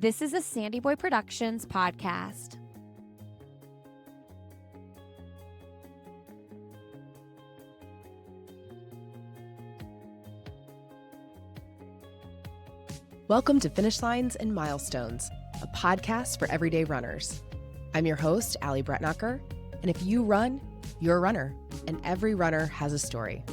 This is a Sandy Boy Productions podcast. Welcome to Finish Lines and Milestones, a podcast for everyday runners. I'm your host, Allie Bretnacher, and if you run, you're a runner, and every runner has a story.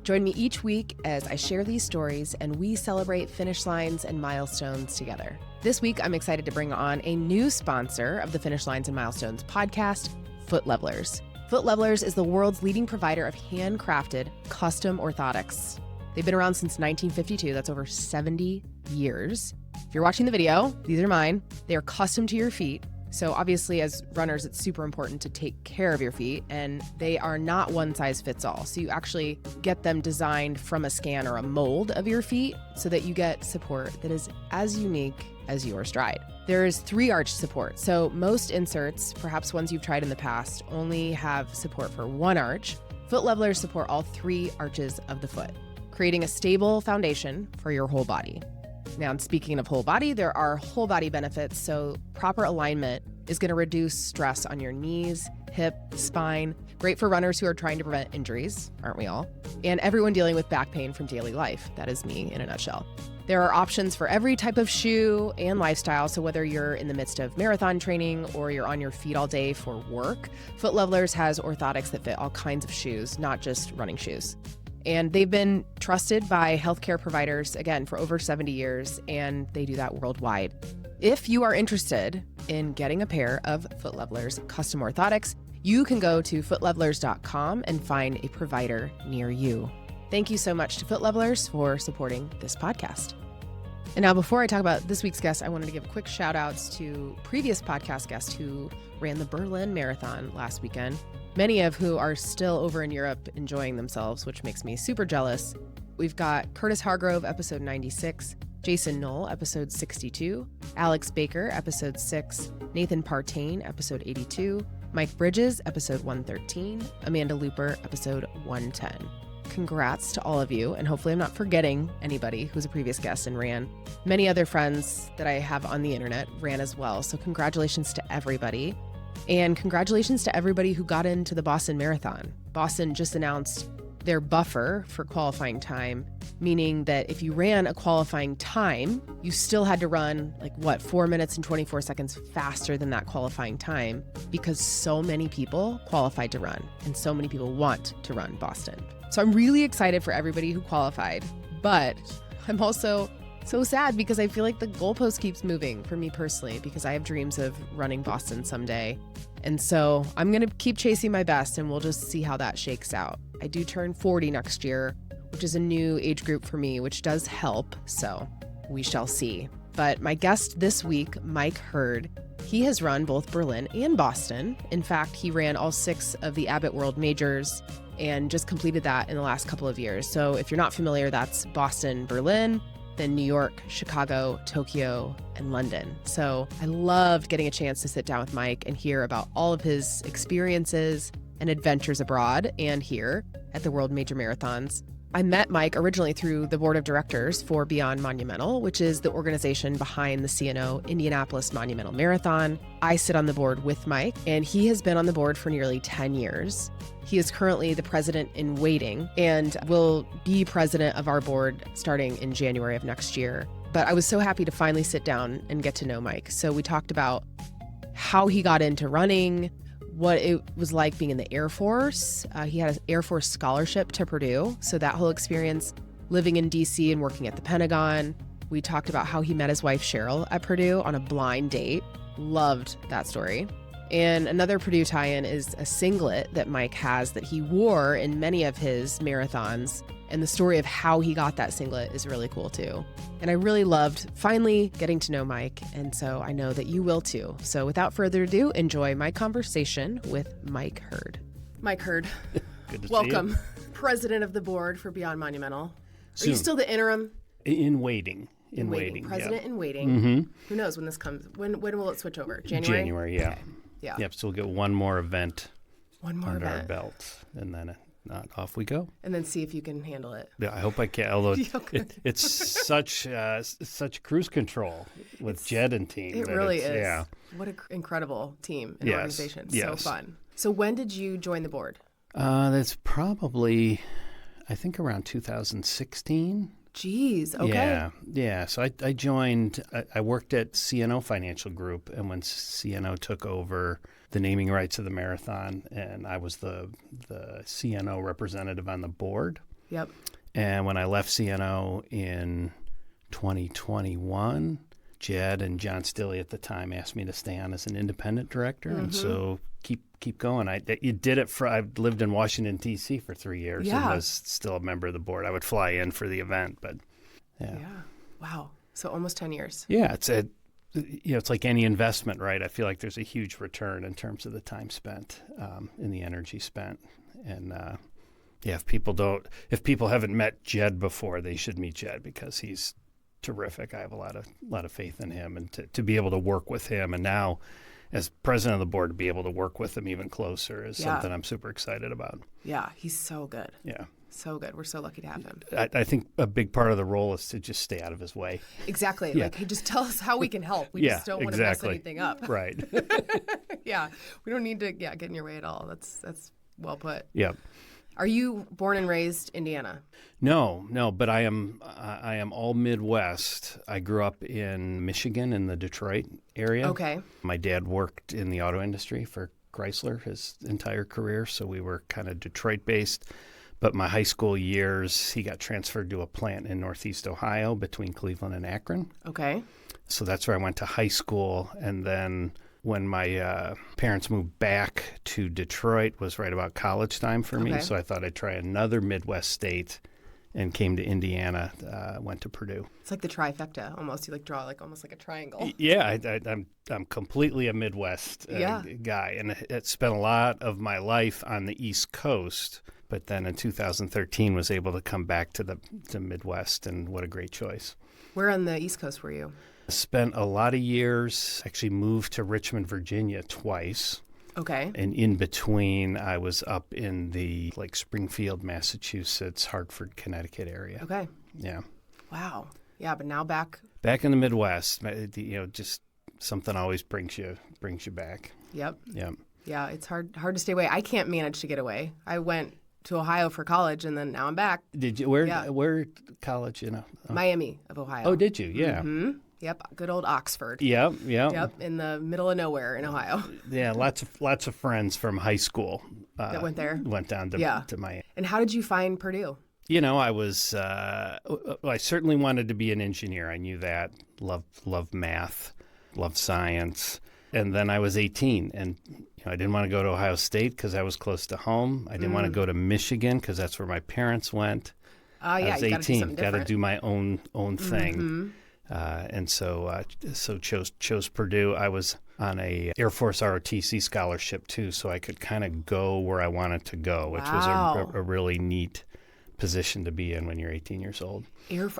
Join me each week as I share these stories and we celebrate finish lines and milestones together. This week, I'm excited to bring on a new sponsor of the Finish Lines and Milestones podcast, Foot Levelers. Foot Levelers is the world's leading provider of handcrafted, custom orthotics. They've been around since 1952. That's over 70 years. If you're watching the video, these are mine. They are custom to your feet. So obviously as runners, it's super important to take care of your feet, and they are not one size fits all. So you actually get them designed from a scan or a mold of your feet so that you get support that is as unique as your stride. There is 3 arch support. So most inserts, perhaps ones you've tried in the past, only have support for 1 arch. Foot Levelers support all 3 arches of the foot, creating a stable foundation for your whole body. Now, speaking of whole body, there are whole body benefits. So proper alignment is going to reduce stress on your knees, hip, spine. Great for runners who are trying to prevent injuries, aren't we all? And everyone dealing with back pain from daily life. That is me in a nutshell. There are options for every type of shoe and lifestyle. So whether you're in the midst of marathon training or you're on your feet all day for work, Foot Levelers has orthotics that fit all kinds of shoes, not just running shoes. And they've been trusted by healthcare providers, again, for over 70 years, and they do that worldwide. If you are interested in getting a pair of Foot Levelers custom orthotics, you can go to footlevelers.com and find a provider near you. Thank you so much to Foot Levelers for supporting this podcast. And now, before I talk about this week's guest, I wanted to give quick shout outs to previous podcast guests who ran the Berlin Marathon last weekend, many of who are still over in Europe enjoying themselves, which makes me super jealous. We've got Curtis Hargrove, episode 96, Jason Knoll, episode 62, Alex Baker, episode 6, Nathan Partain, episode 82, Mike Bridges, episode 113, Amanda Looper, episode 110. Congrats to all of you, and hopefully I'm not forgetting anybody who's a previous guest and ran. Many other friends that I have on the internet ran as well, so congratulations to everybody. And congratulations to everybody who got into the Boston Marathon. Boston just announced their buffer for qualifying time, meaning that if you ran a qualifying time, you still had to run 4 minutes and 24 seconds faster than that qualifying time, because so many people qualified to run and so many people want to run Boston. So I'm really excited for everybody who qualified, but I'm also so sad because I feel like the goalpost keeps moving for me personally, because I have dreams of running Boston someday. And so I'm going to keep chasing my best, and we'll just see how that shakes out. I do turn 40 next year, which is a new age group for me, which does help. So we shall see. But my guest this week, Mike Hurd, he has run both Berlin and Boston. In fact, he ran all 6 of the Abbott World Majors and just completed that in the last couple of years. So if you're not familiar, that's Boston, Berlin, then New York, Chicago, Tokyo, and London. So I loved getting a chance to sit down with Mike and hear about all of his experiences and adventures abroad and here at the World Major Marathons. I met Mike originally through the board of directors for Beyond Monumental, which is the organization behind the CNO Indianapolis Monumental Marathon. I sit on the board with Mike, and he has been on the board for nearly 10 years. He is currently the president in waiting and will be president of our board starting in January of next year. But I was so happy to finally sit down and get to know Mike. So we talked about how he got into running, what it was like being in the Air Force. He had an Air Force scholarship to Purdue. So that whole experience living in D.C. and working at the Pentagon. We talked about how he met his wife, Cheryl, at Purdue on a blind date. Loved that story. And another Purdue tie-in is a singlet that Mike has that he wore in many of his marathons. And the story of how he got that singlet is really cool too. And I really loved finally getting to know Mike. And so I know that you will too. So without further ado, enjoy my conversation with Mike Hurd. Mike Hurd, good to welcome. See you. President of the board for Beyond Monumental. Soon. Are you still the interim? In waiting. In waiting. President yep. in waiting. Mm-hmm. Who knows when this comes? When will it switch over? January? Yeah. Yeah. Yep. So we'll get one more event One more under event. our belt, and then off we go. And then see if you can handle it. Yeah, I hope I can. Although Okay. it's such cruise control with Jed and team. It really is. Yeah. What an incredible team and Yes, organization. So yes. fun. So when did you join the board? That's probably, I think, around 2016. Jeez. Okay. Yeah. So I joined. I worked at CNO Financial Group, and when CNO took over the naming rights of the marathon, and I was the CNO representative on the board. Yep. And when I left CNO in 2021, Jed and John Stilley at the time asked me to stay on as an independent director, and so keep going. You did it I've lived in Washington D.C. for 3 years and was still a member of the board. I would fly in for the event, but yeah. Wow. So almost 10 years. Yeah, it's like any investment, right? I feel like there's a huge return in terms of the time spent and the energy spent. And if people haven't met Jed before, they should meet Jed because he's terrific. I have a lot of faith in him, and to be able to work with him, and now as president of the board to be able to work with him even closer is something I'm super excited about. Yeah, he's so good. Yeah. So good. We're so lucky to have him. I think a big part of the role is to just stay out of his way. Exactly. Yeah. Like, hey, just tell us how we can help. We just don't want to mess anything up. Right. Yeah. We don't need to get in your way at all. That's well put. Yeah. Are you born and raised Indiana? No, but I am all Midwest. I grew up in Michigan in the Detroit area. Okay. My dad worked in the auto industry for Chrysler his entire career, so we were kind of Detroit-based. But my high school years, he got transferred to a plant in Northeast Ohio between Cleveland and Akron. Okay. So that's where I went to high school. And then when my parents moved back to Detroit was right about college time for me. So I thought I'd try another Midwest state and came to Indiana, went to Purdue. It's like the trifecta almost. You draw almost like a triangle. Yeah, I'm completely a Midwest guy. And I spent a lot of my life on the East Coast. But then in 2013 was able to come back to the Midwest, and what a great choice. Where on the East Coast were you? Spent a lot of years, actually moved to Richmond, Virginia twice. Okay. And in between, I was up in the Springfield, Massachusetts, Hartford, Connecticut area. Okay. Yeah. Wow. Yeah, but now back in the Midwest. Just something always brings you back. Yep. Yeah. Yeah, it's hard to stay away. I can't manage to get away. I went to Ohio for college, and then now I'm back. Did you? Where college? Miami of Ohio. Oh, did you? Yeah. Mm-hmm. Yep. Good old Oxford. Yep. Yep. In the middle of nowhere in Ohio. Yeah. Lots of friends from high school that went there. Went down to Miami. And how did you find Purdue? I was. I certainly wanted to be an engineer. I knew that. Loved math. Loved science. And then I was 18, and I didn't want to go to Ohio State because I was close to home. I didn't want to go to Michigan because that's where my parents went. I was 18, got to do my own thing, and so chose Purdue. I was on a Air Force ROTC scholarship too, so I could kind of go where I wanted to go, which was a really neat position to be in when you're 18 years old.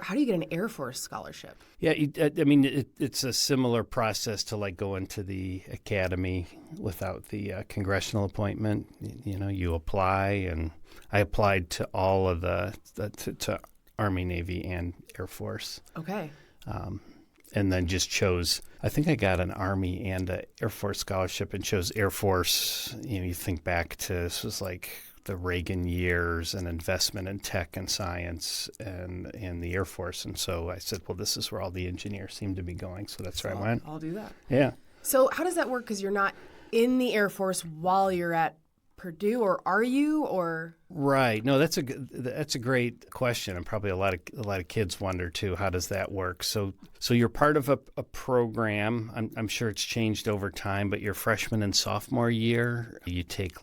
How do you get an Air Force scholarship? Yeah, it's a similar process to going to the academy without the congressional appointment. You apply, and I applied to all of to Army, Navy, and Air Force. Okay. And then just chose. I think I got an Army and an Air Force scholarship, and chose Air Force. You think back to this was the Reagan years and investment in tech and science and the Air Force. And so I said, well, this is where all the engineers seem to be going. So that's where I went. I'll do that. Yeah. So how does that work? Because you're not in the Air Force while you're at Purdue, or are you? Or right? No, that's a great question, and probably a lot of kids wonder too. How does that work? So you're part of a program. I'm sure it's changed over time, but your freshman and sophomore year, you take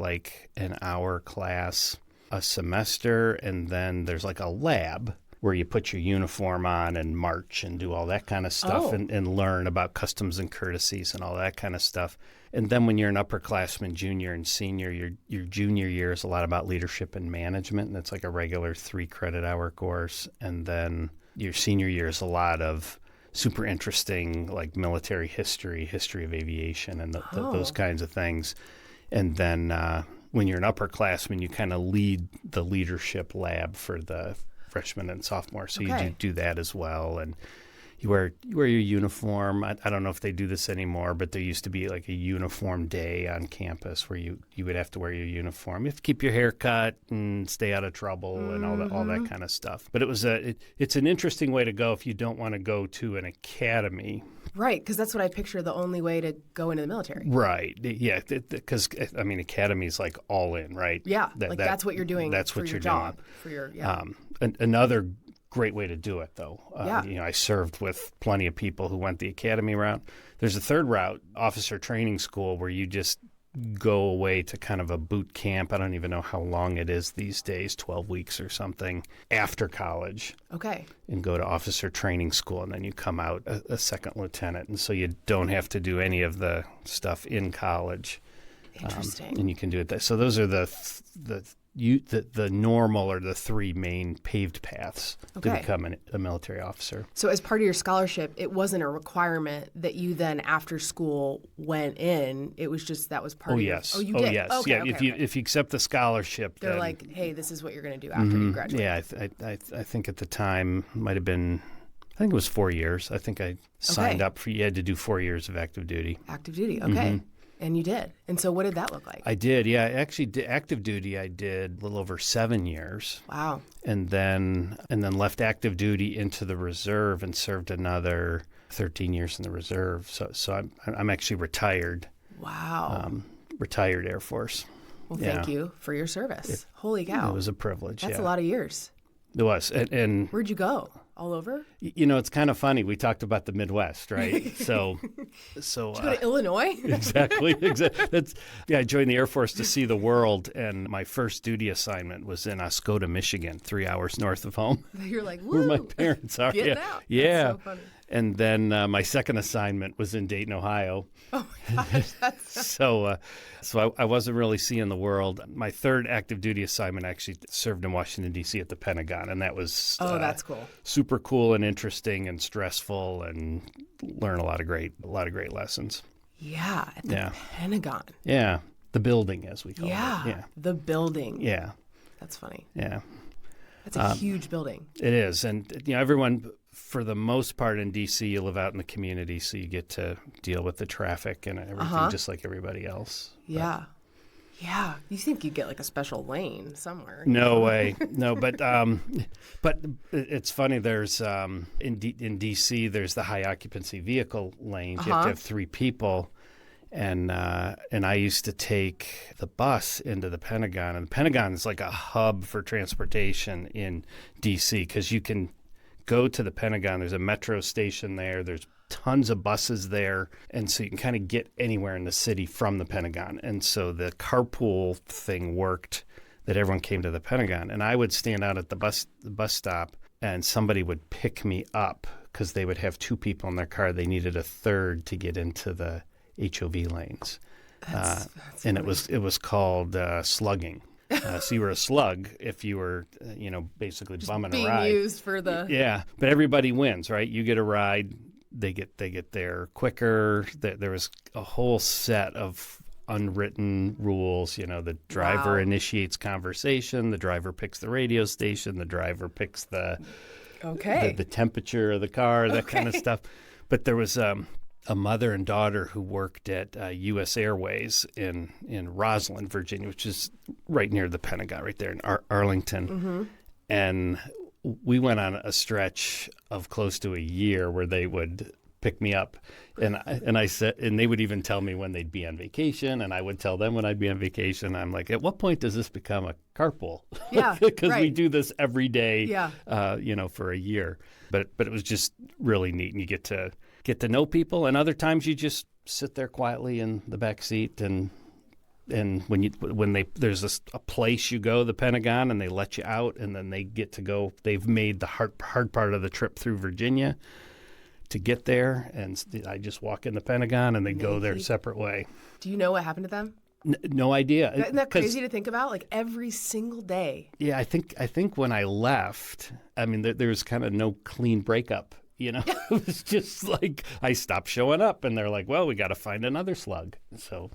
an hour class a semester, and then there's a lab where you put your uniform on and march and do all that kind of stuff and learn about customs and courtesies and all that kind of stuff. And then when you're an upperclassman, junior and senior, your junior year is a lot about leadership and management, and it's a regular 3-credit-hour course. And then your senior year is a lot of super interesting military history of aviation, and those kinds of things. And then when you're an upperclassman, you kind of lead the leadership lab for the freshmen and sophomore. So you do that as well. And you wear your uniform. I don't know if they do this anymore, but there used to be like a uniform day on campus where you would have to wear your uniform. You have to keep your hair cut and stay out of trouble and all that kind of stuff. But it's an interesting way to go if you don't want to go to an academy. Right, because that's what I picture the only way to go into the military. Right, yeah, because I mean, academy is like all in, right? Yeah, that's what you're doing. That's what you're job, doing. For your another great way to do it, though. Yeah. I served with plenty of people who went the academy route. There's a third route, officer training school, where you just go away to kind of a boot camp. I don't even know how long it is these days, 12 weeks or something, after college. Okay. And go to officer training school, and then you come out a second lieutenant. And so you don't have to do any of the stuff in college. Interesting. And you can do it. So those are the normal or the three main paved paths to become a military officer. So as part of your scholarship, it wasn't a requirement that you then after school went in. It was just that was part of yes. Oh, you did? Yes. Okay, If you accept the scholarship, they're then, like, hey, this is what you're going to do after you graduate. Yeah, I think at the time might have been, I think it was 4 years. I think I signed up for, you had to do 4 years of active duty. Active duty, okay. And you did. And so what did that look like? I did, yeah. Actually, active duty I did a little over 7 years. Wow. And then left active duty into the reserve and served another 13 years in the reserve. So I'm actually retired. Wow. Retired Air Force. Well, thank you for your service. Holy cow. It was a privilege. That's a lot of years. It was. And where'd you go? All over? It's kind of funny. We talked about the Midwest, right? So did you go to Illinois? Exactly. I joined the Air Force to see the world, and my first duty assignment was in Oscoda, Michigan, 3 hours north of home. You're like, woo! Where my parents are. Getting out. Yeah. That's so funny. And then my second assignment was in Dayton, Ohio. Oh my gosh, so I wasn't really seeing the world. My third active duty assignment actually served in Washington D.C. at the Pentagon, and that was that's cool. Super cool and interesting and stressful, and learn a lot of great lessons. Yeah, at the Pentagon. Yeah, the building as we call it. Yeah, the building. Yeah, that's funny. Yeah, that's a huge building. It is, and everyone. For the most part in D.C., you live out in the community, so you get to deal with the traffic and everything just like everybody else. Yeah. Yeah. You think you'd get like a special lane somewhere. No way. No, but it's funny. There's in D.C., there's the high occupancy vehicle lanes. You have to have 3 people. And I used to take the bus into the Pentagon. And the Pentagon is like a hub for transportation in D.C. because you can go to the Pentagon. There's a metro station there. There's tons of buses there. And so you can kind of get anywhere in the city from the Pentagon. And so the carpool thing worked that everyone came to the Pentagon. And I would stand out at the bus stop and somebody would pick me up because they would have 2 people in their car. They needed a third to get into the HOV lanes. That's and it was called slugging. So you were a slug if you were, basically just bumming a ride. Being used for the... Yeah, but everybody wins, right? You get a ride, they get there quicker. There was a whole set of unwritten rules. The driver initiates conversation, the driver picks the radio station, the driver picks the temperature of the car, that kind of stuff. But there was a mother and daughter who worked at U.S. Airways in Roslyn, Virginia, which is right near the Pentagon, right there in Arlington. Mm-hmm. And we went on a stretch of close to a year where they would pick me up, and I said, and they would even tell me when they'd be on vacation, and I would tell them when I'd be on vacation. I'm like, at what point does this become a carpool? Yeah, because right. we do this every day. Yeah. For a year, but it was just really neat, and you get to know people, and other times you just sit there quietly in the back seat, and when there's a place you go, the Pentagon, and they let you out, and then they get to go. They've made the hard part of the trip through Virginia to get there, and I just walk in the Pentagon, and they go their separate way. Do you know what happened to them? No idea. Isn't that crazy to think about? Like every single day. Yeah, I think when I left, I mean, there was kind of no clean breakup. It was just like I stopped showing up, and they're like, "Well, we got to find another slug." So,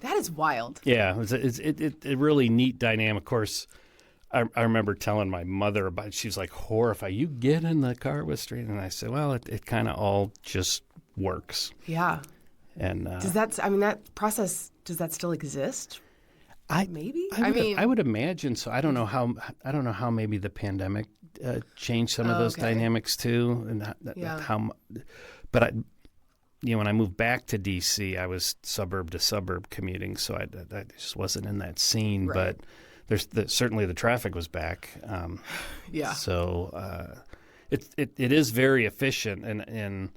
That is wild. Yeah, it's a really neat dynamic. Of course, I remember telling my mother about it. She's like horrified. You get in the car with Street, and I said, well, it kind of all just works. Yeah. And that process, does that still exist? Maybe. I would imagine so. I don't know how maybe the pandemic changed some of those dynamics too, and but when I moved back to D.C., I was suburb to suburb commuting, so I just wasn't in that scene. Right. But certainly the traffic was back. So it is very efficient, and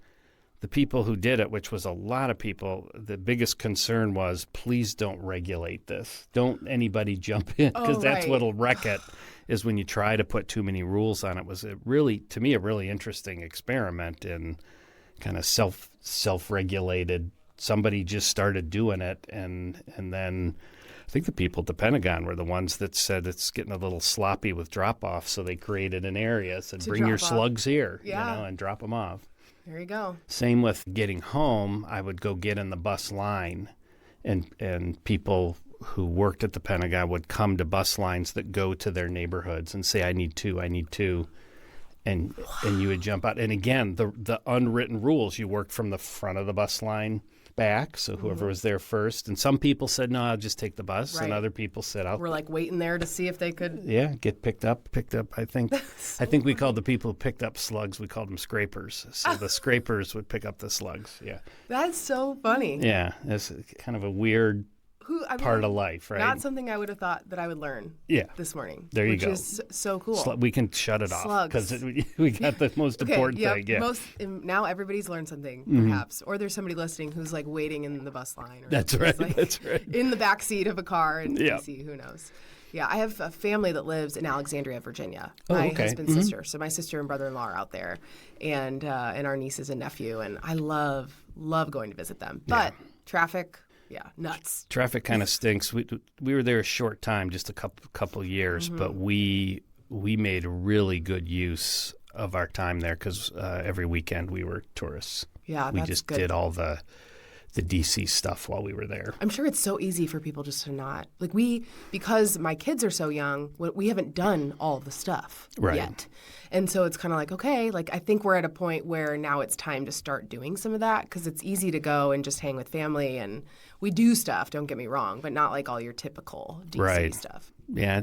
the people who did it, which was a lot of people, the biggest concern was, please don't regulate this. Don't anybody jump in, because that's what'll wreck it, is when you try to put too many rules on it. Was to me, a really interesting experiment in kind of self-regulated. Somebody just started doing it, and then I think the people at the Pentagon were the ones that said it's getting a little sloppy with drop-off, so they created an area, said bring your slugs here, and drop them off. There you go. Same with getting home. I would go get in the bus line, and people who worked at the Pentagon would come to bus lines that go to their neighborhoods and say, I need two. And you would jump out. And again, the unwritten rules, you work from the front of the bus line back, so whoever was there first. And some people said, no, I'll just take the bus. Right. And other people said, we're like waiting there to see if they could. Yeah, get picked up. I think we called the people who picked up slugs, we called them scrapers. So the scrapers would pick up the slugs. Yeah. That's so funny. Yeah, it's kind of a weird part of life, right? Not something I would have thought that I would learn this morning. There you which go. Is so cool. We can shut it off because we got the most important thing. Yeah. Now everybody's learned something, perhaps. Or there's somebody listening who's like waiting in the bus line. Or That's right. Like That's right. In the back seat of a car in D.C., who knows. Yeah, I have a family that lives in Alexandria, Virginia. My husband's sister. So my sister and brother-in-law are out there, and our nieces and nephew. And I love going to visit them. But traffic... Yeah, nuts. Traffic kind of stinks. We were there a short time, just a couple years, but we made really good use of our time there because every weekend we were tourists. Yeah, we just did all the DC stuff while we were there. I'm sure it's so easy for people just to not because my kids are so young. We haven't done all of the stuff yet, and so it's kind of like, okay, I think we're at a point where now it's time to start doing some of that because it's easy to go and just hang with family, and we do stuff. Don't get me wrong, but not like all your typical DC stuff. Yeah.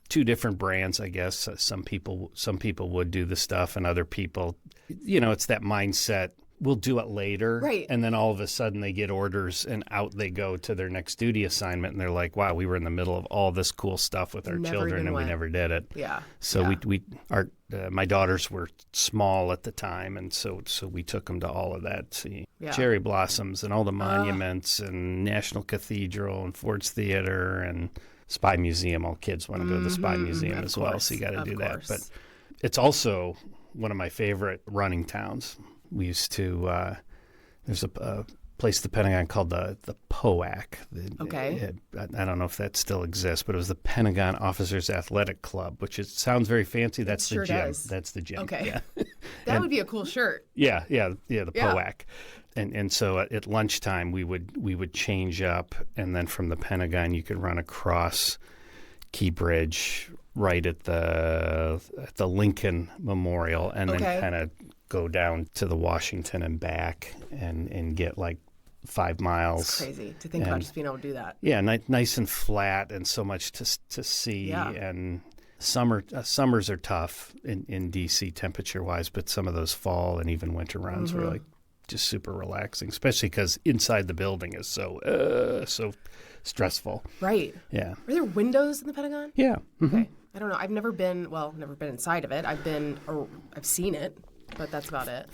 Two different brands, I guess. Some people would do the stuff, and other people, it's that mindset. We'll do it later. Right. And then all of a sudden they get orders and out they go to their next duty assignment. And they're like, wow, we were in the middle of all this cool stuff with our children and we never did it. Yeah. So my daughters were small at the time. And so we took them to all of that. See cherry blossoms and all the monuments and National Cathedral and Ford's Theater and Spy Museum. All kids want to go to the Spy Museum as well. So you got to do that. But it's also one of my favorite running towns. We used to there's a place at the Pentagon called the POAC. I don't know if that still exists, but it was the Pentagon Officers Athletic Club, which sounds very fancy. That's the gym. That's the gym. Okay. Yeah. That would be a cool shirt. Yeah, the POAC. And so at lunchtime we would change up, and then from the Pentagon you could run across Key Bridge right at the Lincoln Memorial, and then kind of go down to the Washington and back and get 5 miles. It's crazy to think about just being able to do that. Yeah, nice and flat, and so much to see. Yeah. And summers are tough in D.C. temperature-wise, but some of those fall and even winter runs were just super relaxing, especially because inside the building is so stressful. Right. Yeah. Are there windows in the Pentagon? Yeah. Mm-hmm. Okay. I don't know. I've never been inside of it. I've seen it. But that's about it.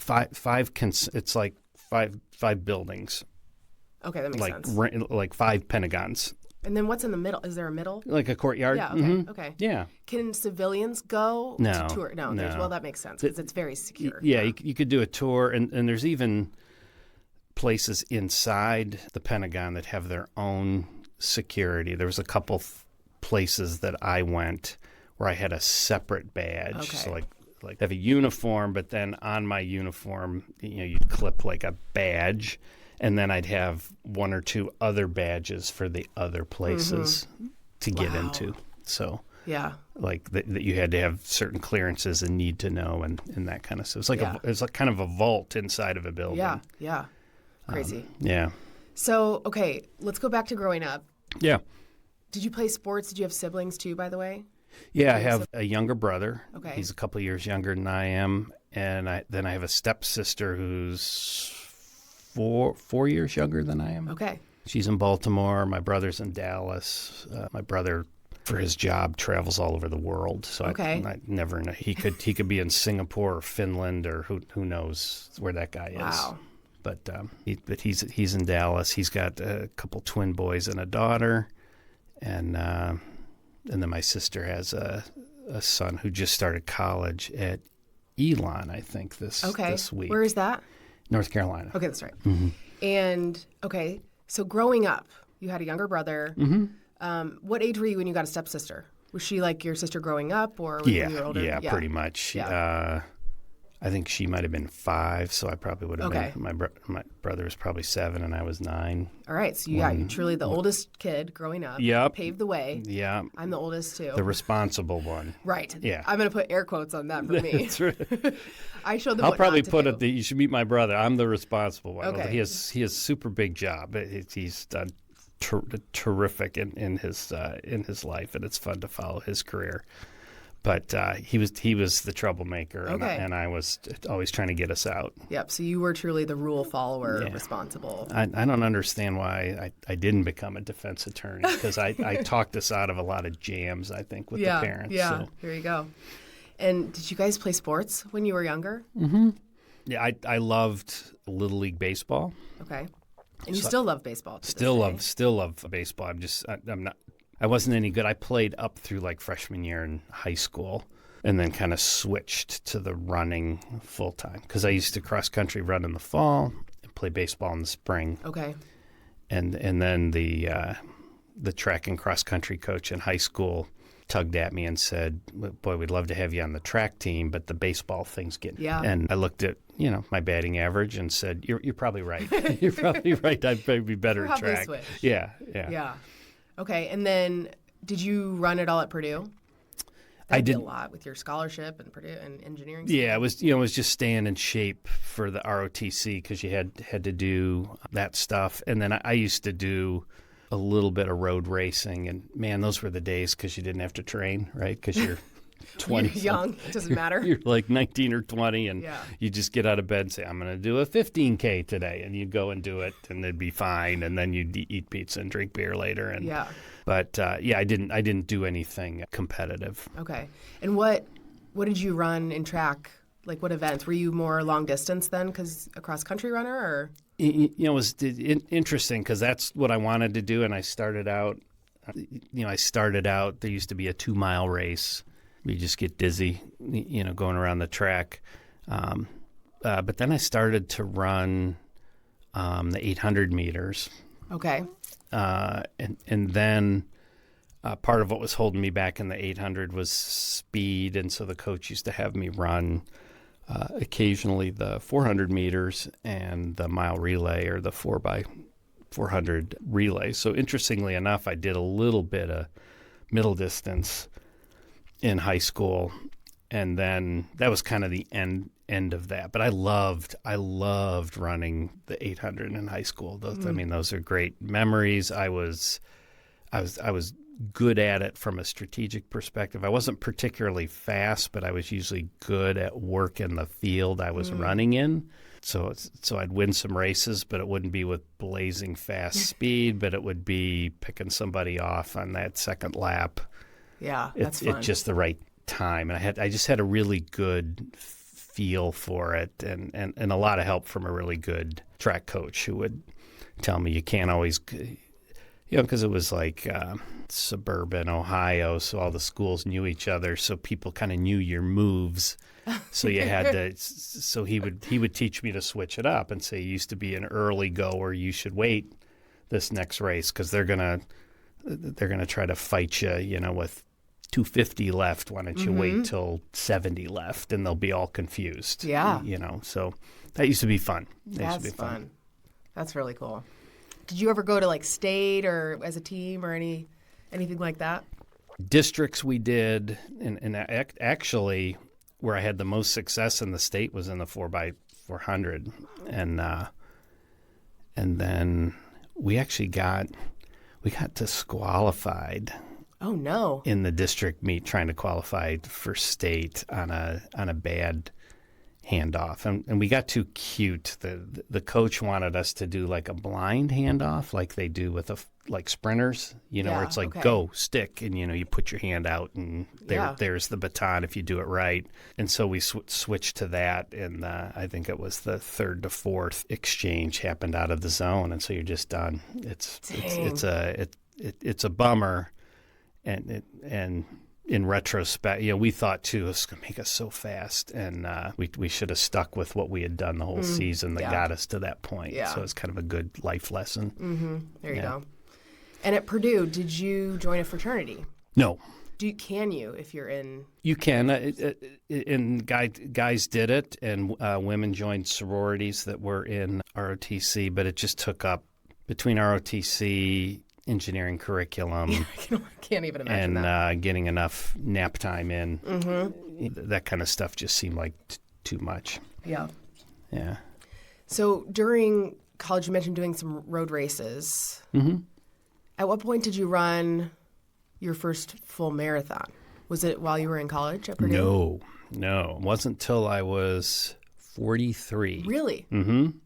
It's like five buildings. Okay, that makes sense. Like 5 Pentagons. And then what's in the middle? Is there a middle? Like a courtyard. Yeah. Okay. Okay. Yeah. Can civilians go to tour? No. Well, that makes sense because it's very secure. Yeah. You could do a tour, and there's even places inside the Pentagon that have their own security. There was a couple places that I went where I had a separate badge. Okay. So like have a uniform, but then on my uniform, you'd clip like a badge, And then I'd have one or two other badges for the other places to get into. So Yeah. like that you had to have certain clearances and need to know and that kind of stuff. It's like it's like kind of a vault inside of a building. Yeah. Crazy. Yeah. So, okay, let's go back to growing up. Yeah. Did you play sports? Did you have siblings too, by the way? Yeah, I have a younger brother. Okay. He's a couple of years younger than I am. And then I have a stepsister who's four years younger than I am. Okay. She's in Baltimore. My brother's in Dallas. My brother, for his job, travels all over the world. So I never know. He could be in Singapore or Finland or who knows where that guy is. Wow. But he's in Dallas. He's got a couple twin boys and a daughter, and then my sister has a son who just started college at Elon, I think this week. Where is that? North Carolina. Okay, that's right. Mm-hmm. And okay, so growing up, you had a younger brother. Mm-hmm. What age were you when you got a stepsister? Was she like your sister growing up, or when you were older? Yeah, pretty much. Yeah. I think she might have been 5, so I probably would have Okay. been. My brother was probably 7, and I was 9. All right, so you're truly the oldest kid growing up. Yep. Paved the way. Yeah. I'm the oldest too. The responsible one. Right. Yeah. I'm going to put air quotes on that for me. That's right. I showed them I'll what probably not to put do. it that you should meet my brother. I'm the responsible one. Okay. He has a super big job. He's done terrific in his life, and it's fun to follow his career. But he was the troublemaker, and I was always trying to get us out. Yep. So you were truly the rule follower, responsible. I don't understand why I didn't become a defense attorney, because I talked us out of a lot of jams, I think, with the parents. Yeah. So. Here you go. And did you guys play sports when you were younger? Mm-hmm. Yeah, I loved Little League baseball. Okay. And you still love baseball. Still love baseball. I wasn't any good. I played up through like freshman year in high school, and then kind of switched to the running full time, because I used to cross country run in the fall and play baseball in the spring. Okay. And then the track and cross country coach in high school tugged at me and said, "Boy, we'd love to have you on the track team, but the baseball thing's getting." Yeah. And I looked at my batting average and said, "You're probably right. You're probably right. I'd probably be better at track." Switch. Yeah. Okay. And then did you run it all at Purdue? I did a lot with your scholarship and Purdue and engineering. Yeah, it was just staying in shape for the ROTC, because you had to do that stuff. And then I used to do a little bit of road racing, and man, those were the days, because you didn't have to train, right? Because you're 20. You're young. It doesn't matter. You're like 19 or 20, and you just get out of bed and say, "I'm going to do a 15K today," and you go and do it, and it'd be fine. And then you'd eat pizza and drink beer later. And But I didn't do anything competitive. Okay. And what did you run in track? Like what events? Were you more long distance then, because a cross country runner, or? It was interesting, because that's what I wanted to do, and I started out. There used to be a 2-mile race. You just get dizzy, going around the track. But then I started to run the 800 meters. Okay. And then part of what was holding me back in the 800 was speed, and so the coach used to have me run occasionally the 400 meters and the mile relay, or the 4x400 relay. So interestingly enough, I did a little bit of middle distance in high school, and then that was kind of the end of that. But I loved running the 800 in high school. Those are great memories. I was good at it from a strategic perspective. I wasn't particularly fast, but I was usually good at work in the field I was running in. So I'd win some races, but it wouldn't be with blazing fast speed, but it would be picking somebody off on that second lap. Yeah, that's fun. It's just the right time, and I just had a really good feel for it, and a lot of help from a really good track coach who would tell me you can't always, because it was like suburban Ohio, so all the schools knew each other, so people kind of knew your moves. So you had to. So he would teach me to switch it up and say, "You used to be an early goer. You should wait this next race, because they're gonna try to fight you, with 250 left. Why don't you wait till 70 left, and they'll be all confused." Yeah. So that used to be fun. That's fun. That's really cool. Did you ever go to like state or as a team or anything like that? Districts we did, and actually where I had the most success in the state was in the 4x400. And then we actually got disqualified. Oh no! In the district meet, trying to qualify for state on a bad handoff, and we got too cute. The coach wanted us to do like a blind handoff, like they do with like sprinters, where it's like go stick, and you put your hand out, and there's the baton if you do it right. And so we switched to that, and I think it was the third to fourth exchange happened out of the zone, and so you're just done. It's a bummer, and in retrospect, we thought too, it was going to make us so fast, and we should have stuck with what we had done the whole season that got us to that point. Yeah. So it's kind of a good life lesson. Mm-hmm. There you go. And at Purdue, did you join a fraternity? No. Can you if you're in? You can. And guys did it, and women joined sororities that were in ROTC, but it just took up between ROTC, engineering curriculum. I can't even imagine that. And getting enough nap time in. Mm-hmm. That kind of stuff just seemed like too much. Yeah. Yeah. So during college, you mentioned doing some road races. Mm-hmm. At what point did you run your first full marathon? Was it while you were in college at Purdue? No. It wasn't until I was 43. Really? Mm-hmm. In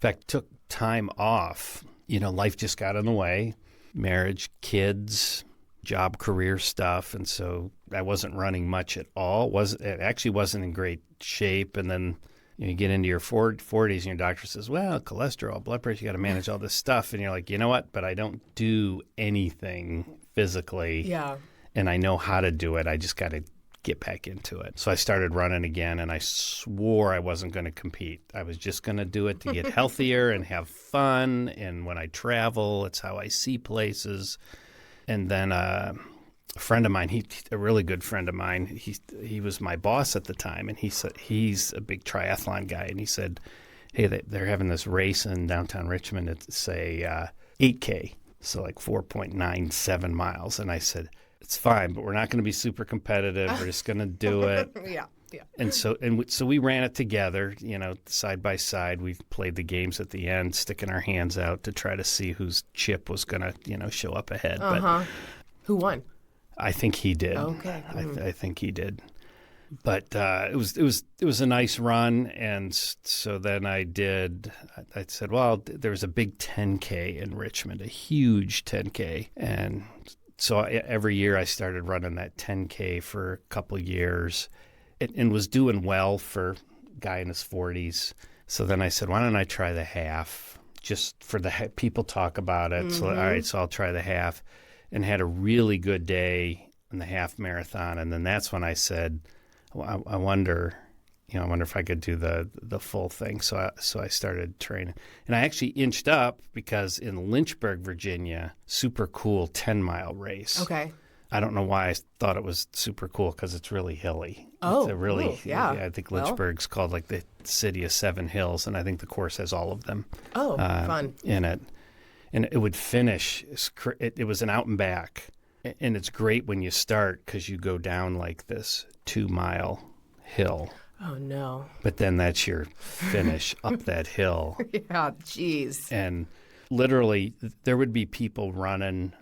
fact, took time off. Life just got in the way. Marriage, kids, job, career stuff. And so I wasn't running much at all. It actually wasn't in great shape. And then you get into your 40s and your doctor says, well, cholesterol, blood pressure, you got to manage all this stuff. And you're like, you know what? But I don't do anything physically. Yeah. And I know how to do it. I just got to get back into it. So I started running again, and I swore I wasn't going to compete. I was just going to do it to get healthier and have fun. And when I travel, it's how I see places. And then a friend of mine, a really good friend of mine, he was my boss at the time, and he said he's a big triathlon guy, and he said, hey, they're having this race in downtown Richmond. It's a 8K, so like 4.97 miles. And I said, it's fine, but we're not going to be super competitive. We're just going to do it. Yeah. And so we ran it together, side by side. We played the games at the end, sticking our hands out to try to see whose chip was going to, show up ahead. But who won? I think he did. Okay. I think he did. But it was a nice run, and so then I said, well, there was a big 10K in Richmond, a huge 10K, and so every year I started running that 10K for a couple of years, and was doing well for a guy in his 40s. So then I said, why don't I try the half, just for people talk about it. Mm-hmm. So all right, so I'll try the half, and had a really good day in the half marathon. And then that's when I said, well, I wonder if I could do the full thing. So I started training, and I actually inched up because in Lynchburg, Virginia, super cool 10-mile race. Okay. I don't know why I thought it was super cool, because it's really hilly. Oh, it's a really, yeah. I think Lynchburg's called like the city of 7 hills, and I think the course has all of them. Oh, fun. In it. And it would finish, it was an out and back. And it's great when you start, because you go down like this 2-mile hill. Oh, no. But then that's your finish up that hill. Yeah, jeez. And literally, there would be people running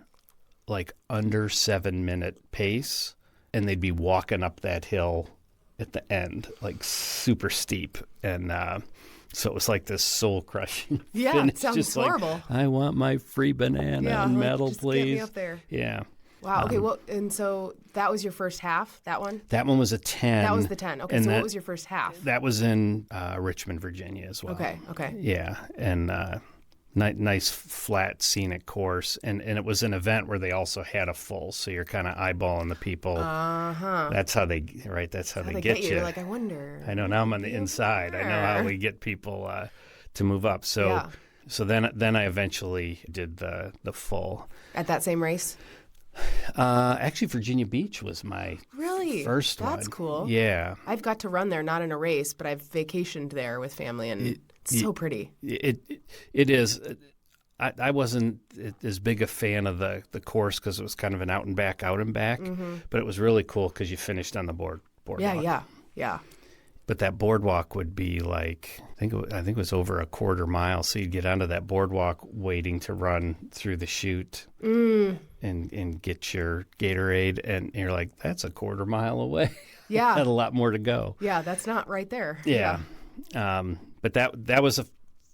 like under 7-minute pace, and they'd be walking up that hill at the end, like super steep. And so it was like this soul-crushing finish. It sounds just horrible. Like, I want my free banana and medal, just please. Get me up there. Yeah. Wow. Okay. Well, and so that was your first half, that one? That one was a 10. That was the 10. Okay. And so what was your first half? That was in Richmond, Virginia as well. Okay. Yeah. And nice, flat, scenic course. And it was an event where they also had a full. So you're kind of eyeballing the people. Uh-huh. That's how they get you. You're like, I wonder. I know. Now I'm on the inside. I know how we get people to move up. So then I eventually did the full. At that same race? Actually, Virginia Beach was my first one. That's cool. Yeah. I've got to run there, not in a race, but I've vacationed there with family, and so pretty. It is. I wasn't as big a fan of the course because it was kind of an out and back, but it was really cool because you finished on the boardwalk. Yeah. But that boardwalk would be like, I think it was over a quarter mile. So you'd get onto that boardwalk waiting to run through the chute and get your Gatorade. And you're like, that's a quarter mile away. Yeah. Had a lot more to go. Yeah, that's not right there. Yeah. But that was a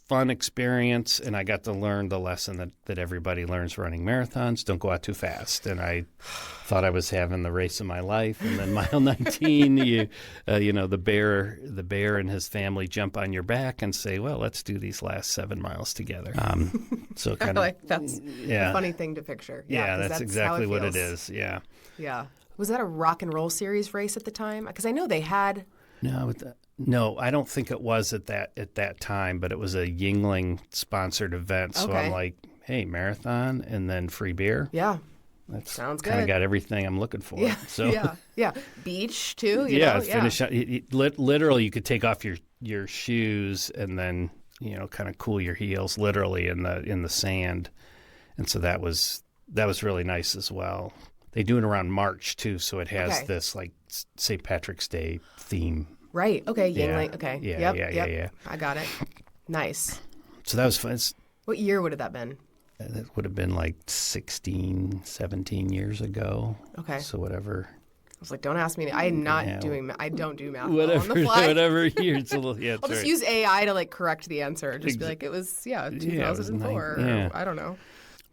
fun experience, and I got to learn the lesson that everybody learns running marathons: don't go out too fast. And I thought I was having the race of my life, and then mile 19, the bear and his family jump on your back and say, "Well, let's do these last 7 miles together." So kind of that's a funny thing to picture. Yeah, that's exactly what it is. Yeah. Yeah. Was that a rock and roll series race at the time? Because I know they had. No, I don't think it was at that time, but it was a Yingling sponsored event. So I'm like, hey, marathon and then free beer. Yeah. That sounds good. Kind of got everything I'm looking for. Yeah. So yeah. Beach too. Finish. Literally, you could take off your shoes and then kind of cool your heels literally in the sand, and so that was really nice as well. They do it around March too, so it has this like St. Patrick's Day theme. Right. Okay. Yingling. Yeah. Okay. Yeah. Yep. Yeah. I got it. Nice. So that was fun. What year would have that been? That would have been like 16, 17 years ago. Okay. So whatever. I was like, don't ask me. I am not doing. I don't do math whatever, on the fly. Whatever year. It's a little. Yeah. I'll just use AI to like correct the answer. Just be like, it was 2004. Yeah. Or, I don't know.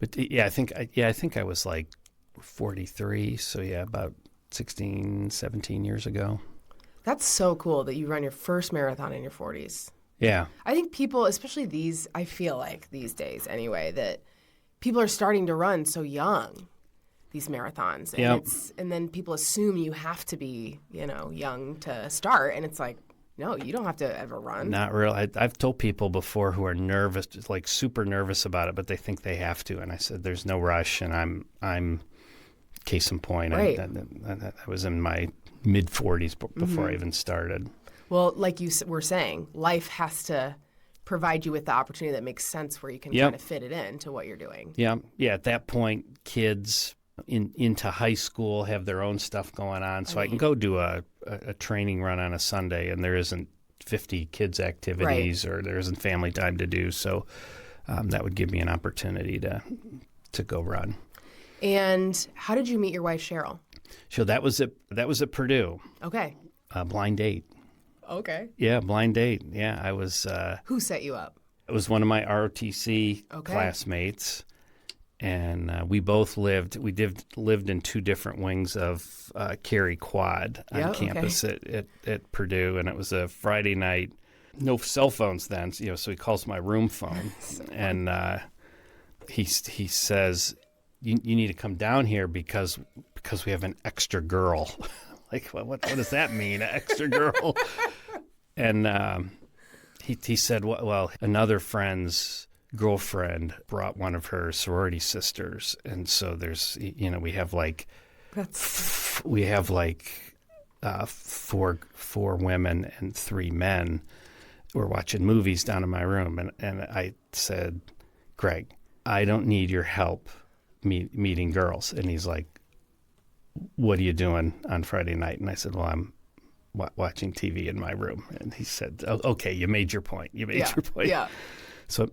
But I think I was like 43. So about 16, 17 years ago. That's so cool that you run your first marathon in your 40s. Yeah. I think people, especially I feel like these days anyway, that people are starting to run so young, these marathons. And and then people assume you have to be, young to start. And it's like, no, you don't have to ever run. Not really. I've told people before who are nervous, just like super nervous about it, but they think they have to. And I said, there's no rush. And I'm case in point. Right. I was in my mid-40s before I even started. Well, like you were saying, life has to provide you with the opportunity that makes sense where you can kind of fit it into what you're doing. Yeah. At that point, kids into high school have their own stuff going on. So I can go do a training run on a Sunday, and there isn't 50 kids activities or there isn't family time to do. So that would give me an opportunity to go run. And how did you meet your wife, Cheryl? So that was at Purdue. Okay. Blind date. Okay. Yeah, blind date. Yeah, I was. Who set you up? It was one of my ROTC classmates, and we both lived in two different wings of Cary Quad on campus at Purdue, and it was a Friday night. No cell phones then, so he calls my room phone, and he says, you need to come down here because we have an extra girl. Like, what does that mean, an extra girl? And he said, well, another friend's girlfriend brought one of her sorority sisters, and so there's, we have like four women and 3 men. We're watching movies down in my room, and I said, Greg, I don't need your help meeting girls. And he's like, what are you doing on Friday night? And I said, well, I'm watching TV in my room. And he said, oh, okay, you made your point. Your point. Yeah. So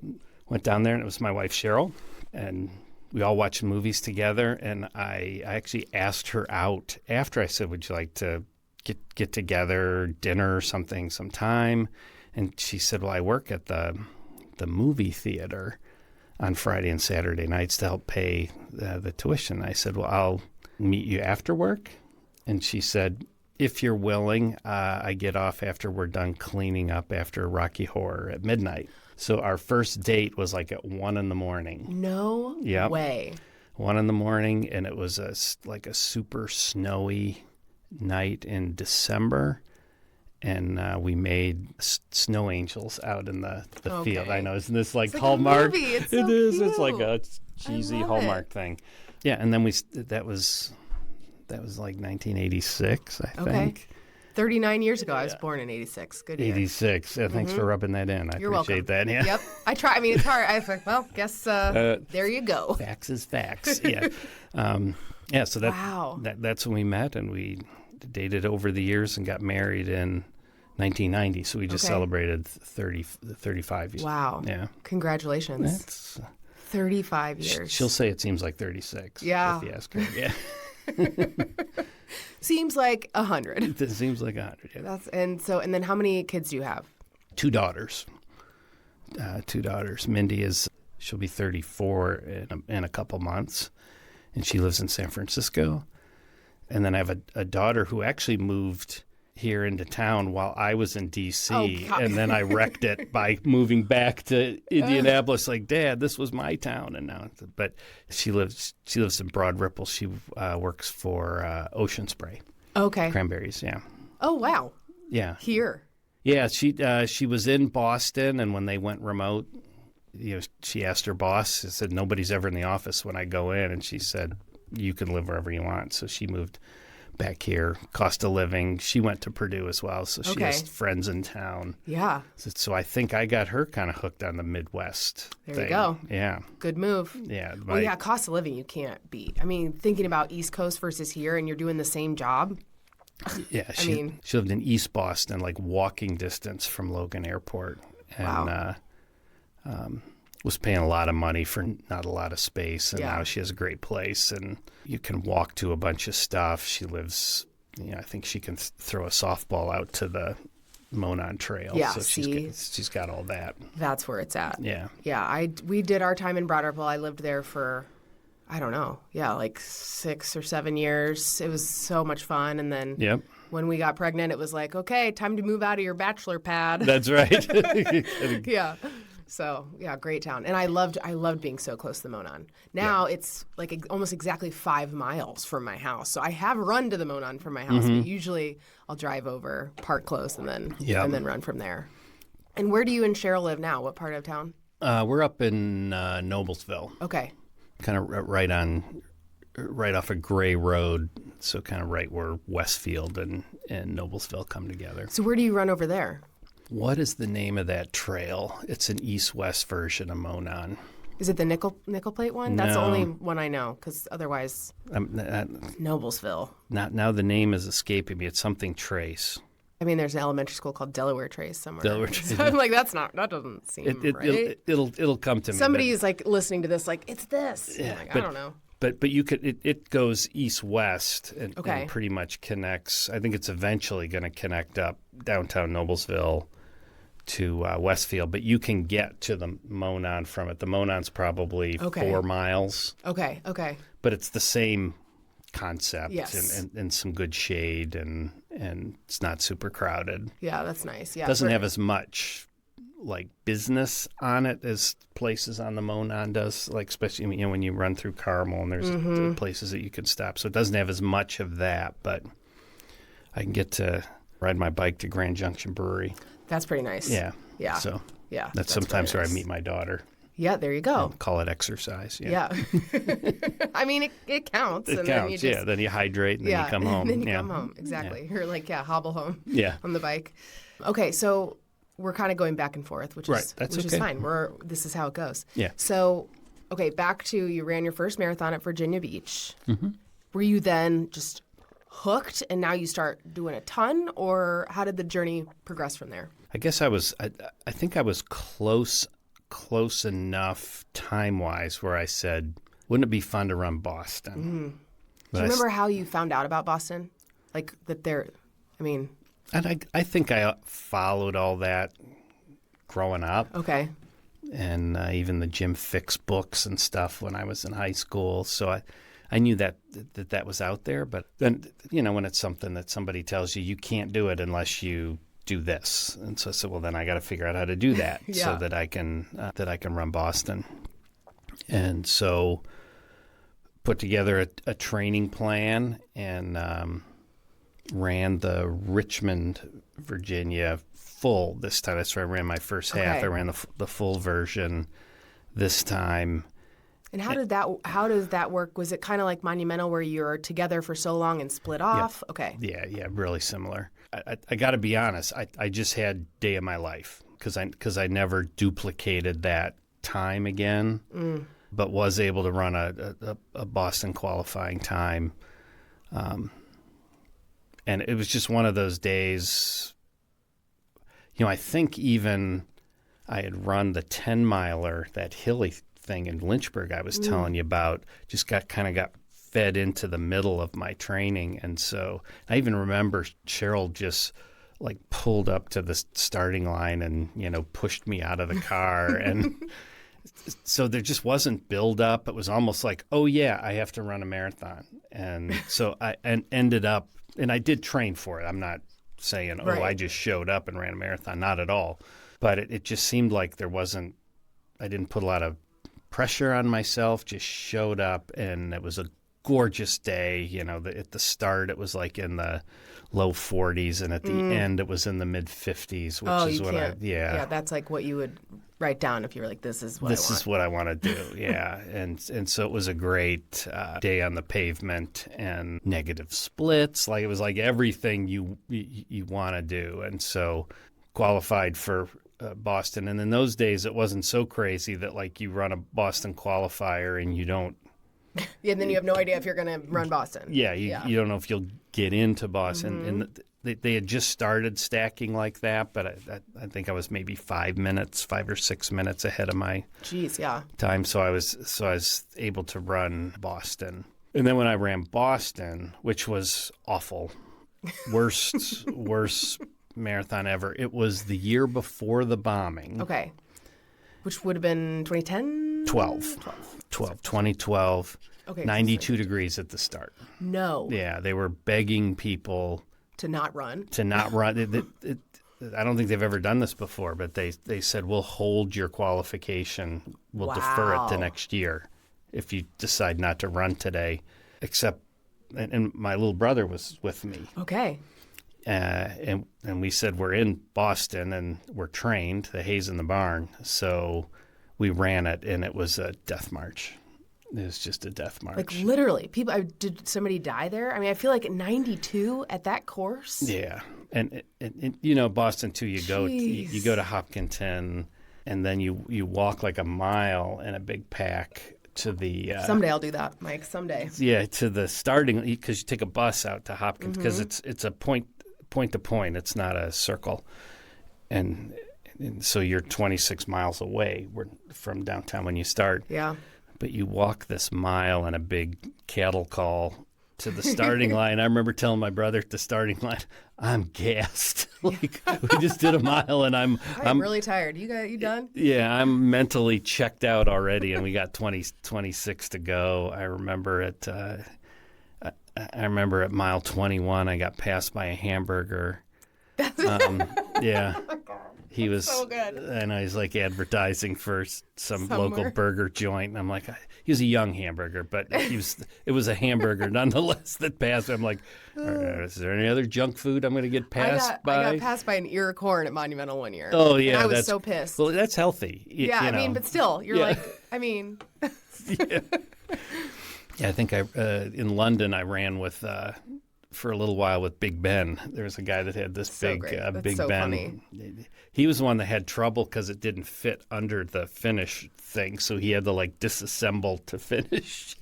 went down there, and it was my wife, Cheryl, and we all watched movies together. And I actually asked her out after. I said, would you like to get together, dinner or something sometime? And she said, well, I work at the movie theater on Friday and Saturday nights to help pay the tuition. I said, well, I'll meet you after work. And she said, if you're willing, I get off after we're done cleaning up after Rocky Horror at midnight. So our first date was like at 1 a.m. No way. 1 a.m, and it was a super snowy night in December. And we made snow angels out in the field. I know, isn't this like Hallmark? Movie. It's so it is. Cute. It's like a cheesy Hallmark thing. Yeah, and then that was like 1986, I think. 39 years ago. I was born in 86. Good year. 86. Yeah, thanks for rubbing that in. I You're appreciate welcome. that. Yeah. Yep. I try. I mean, it's hard. I was like, well, guess there you go. Facts is facts. Yeah. So Wow. that's when we met, and we dated over the years and got married in 1990. So we just celebrated 35 years. Wow. Yeah. Congratulations. That's 35 years. She'll say it seems like 36. Yeah. If you ask her. Yeah. Seems like 100. It seems like 100. Yeah. And then how many kids do you have? 2 daughters. Mindy she'll be 34 in a couple months, and she lives in San Francisco. And then I have a daughter who actually moved here into town while I was in D.C. And then I wrecked it by moving back to Indianapolis. Like, Dad, this was my town, and now. But she lives in Broad Ripple. She works for Ocean Spray. Okay. Cranberries. Yeah. Oh wow. Yeah. Here. Yeah. She was in Boston, and when they went remote, she asked her boss. She said, "Nobody's ever in the office when I go in," and she said, "You can live wherever you want." So she moved back here. Cost of living. She went to Purdue as well, so she has friends in town. Yeah. So I think I got her kind of hooked on the Midwest There thing. you go. Yeah. Good move. Yeah. Well, yeah, cost of living you can't beat. I mean, thinking about East Coast versus here, and you're doing the same job. Yeah. She lived in East Boston, like walking distance from Logan Airport, and was paying a lot of money for not a lot of space, and now she has a great place, and you can walk to a bunch of stuff. She lives, I think she can throw a softball out to the Monon Trail. Yeah, so she's got all that. That's where it's at. Yeah. Yeah, we did our time in Broad Ripple. I lived there for, I don't know, like 6 or 7 years. It was so much fun, and then when we got pregnant, it was like, okay, time to move out of your bachelor pad. That's right. Yeah. So, yeah, great town. And I loved being so close to the Monon. Now it's like almost exactly 5 miles from my house. So I have run to the Monon from my house, but usually I'll drive over, park close, and then run from there. And where do you and Cheryl live now? What part of town? We're up in Noblesville. Okay. Kind of right off of Gray Road, so kind of right where Westfield and Noblesville come together. So where do you run over there? What is the name of that trail? It's an east-west version of Monon. Is it the nickel plate one? That's the only one I know, because otherwise, Noblesville. Now the name is escaping me. It's something Trace. I mean, there's an elementary school called Delaware Trace somewhere. Delaware Trace. So I'm like, that doesn't seem right. It'll come to me. Somebody's like listening to this, like, it's this. Yeah, like, I don't know. But you could it goes east-west and pretty much connects. I think it's eventually going to connect up downtown Noblesville to Westfield, but you can get to the Monon from it. The Monon's probably 4 miles. Okay. But it's the same concept and some good shade and it's not super crowded. Yeah, that's nice. Yeah, doesn't have as much like business on it as places on the Monon does. Like especially when you run through Carmel and there's places that you can stop. So it doesn't have as much of that, but I can get to ride my bike to Grand Junction Brewery. That's pretty nice. Yeah. So that's sometimes where I meet my daughter. Yeah, there you go. Call it exercise. Yeah. I mean, it counts. It counts. Then you hydrate and then you come home. And then you come home. Exactly. You're like, hobble home. Yeah. On the bike. Okay, so we're kind of going back and forth, which is fine. This is how it goes. Yeah. So, okay, back to you ran your first marathon at Virginia Beach. Mm-hmm. Were you then just hooked and now you start doing a ton, or how did the journey progress from there? I guess I think I was close enough time-wise where I said, wouldn't it be fun to run Boston? Mm-hmm. Do you remember how you found out about Boston? Like that And I think I followed all that growing up. Okay. And even the Jim Fix books and stuff when I was in high school. So I knew that was out there. But then, when it's something that somebody tells you can't do it unless you do this. And so I said, well, then I got to figure out how to do that so that I can run Boston. And so put together a training plan and ran the Richmond, Virginia full this time. That's where I ran my first half. I ran the full version this time. And how does that work? Was it kind of like Monumental where you're together for so long and split off? Yeah. Okay. Yeah, really similar. I got to be honest. I just had day of my life because I never duplicated that time again, but was able to run a Boston qualifying time. And it was just one of those days, I think even I had run the 10-miler, that hilly thing in Lynchburg I was telling you about, just got fed into the middle of my training. And so I even remember Cheryl just like pulled up to the starting line and, pushed me out of the car. And so there just wasn't build up. It was almost like, oh yeah, I have to run a marathon. And so I ended up, and I did train for it. I'm not saying, I just showed up and ran a marathon. Not at all. But it just seemed like I didn't put a lot of pressure on myself, just showed up, and it was a gorgeous day. At the start, it was like in the low 40s, and at the end, it was in the mid 50s, which is what Yeah, that's like what you would write down if you were like, this is what I want to do. Yeah. And so it was a great day on the pavement and negative splits. Like it was like everything you want to do. And so qualified for Boston. And in those days, it wasn't so crazy that like you run a Boston qualifier and you don't. Yeah, and then you have no idea if you're going to run Boston. Yeah, you don't know if you'll get into Boston. And they had just started stacking like that, but I think I was maybe 5 or 6 minutes ahead of my time. So I was able to run Boston. And then when I ran Boston, which was awful, worst marathon ever, it was the year before the bombing. Okay. Which would have been 2010? 2012. Okay. 92 degrees at the start. No. Yeah, they were begging people to not run. I don't think they've ever done this before, but they said, we'll hold your qualification. We'll defer it to next year if you decide not to run today. And my little brother was with me. Okay. And we said, we're in Boston and we're trained, the hay's in the barn. So we ran it, and it was a death march. It was just a death march. Like literally, did somebody die there? I mean, I feel like 92 at that course. Yeah, and Boston too. You go to Hopkinton, and then you walk like a mile in a big pack to the. Someday I'll do that, Mike. Someday. Yeah, to the starting, because you take a bus out to Hopkins because it's a point to point. It's not a circle, and so you're 26 miles away from downtown when you start. Yeah. But you walk this mile in a big cattle call to the starting line. I remember telling my brother at the starting line, I'm gassed. Like we just did a mile, and I'm really tired. You done? Yeah, I'm mentally checked out already, and we got 26 to go. I remember at mile 21, I got passed by a hamburger. Yeah. Oh my God. He was so good. And I was like advertising for some local burger joint. And I'm like, he was a young hamburger, but it was a hamburger nonetheless that passed. I'm like, is there any other junk food I'm going to get passed by? I got passed by an ear of corn at Monumental one year. Oh, yeah. And I was so pissed. Well, that's healthy. I mean, but still, you're like, I mean. Yeah, I think in London I ran with for a little while with Big Ben. There was a guy that had this Big Ben. Funny. He was the one that had trouble because it didn't fit under the finish thing, so he had to like disassemble to finish.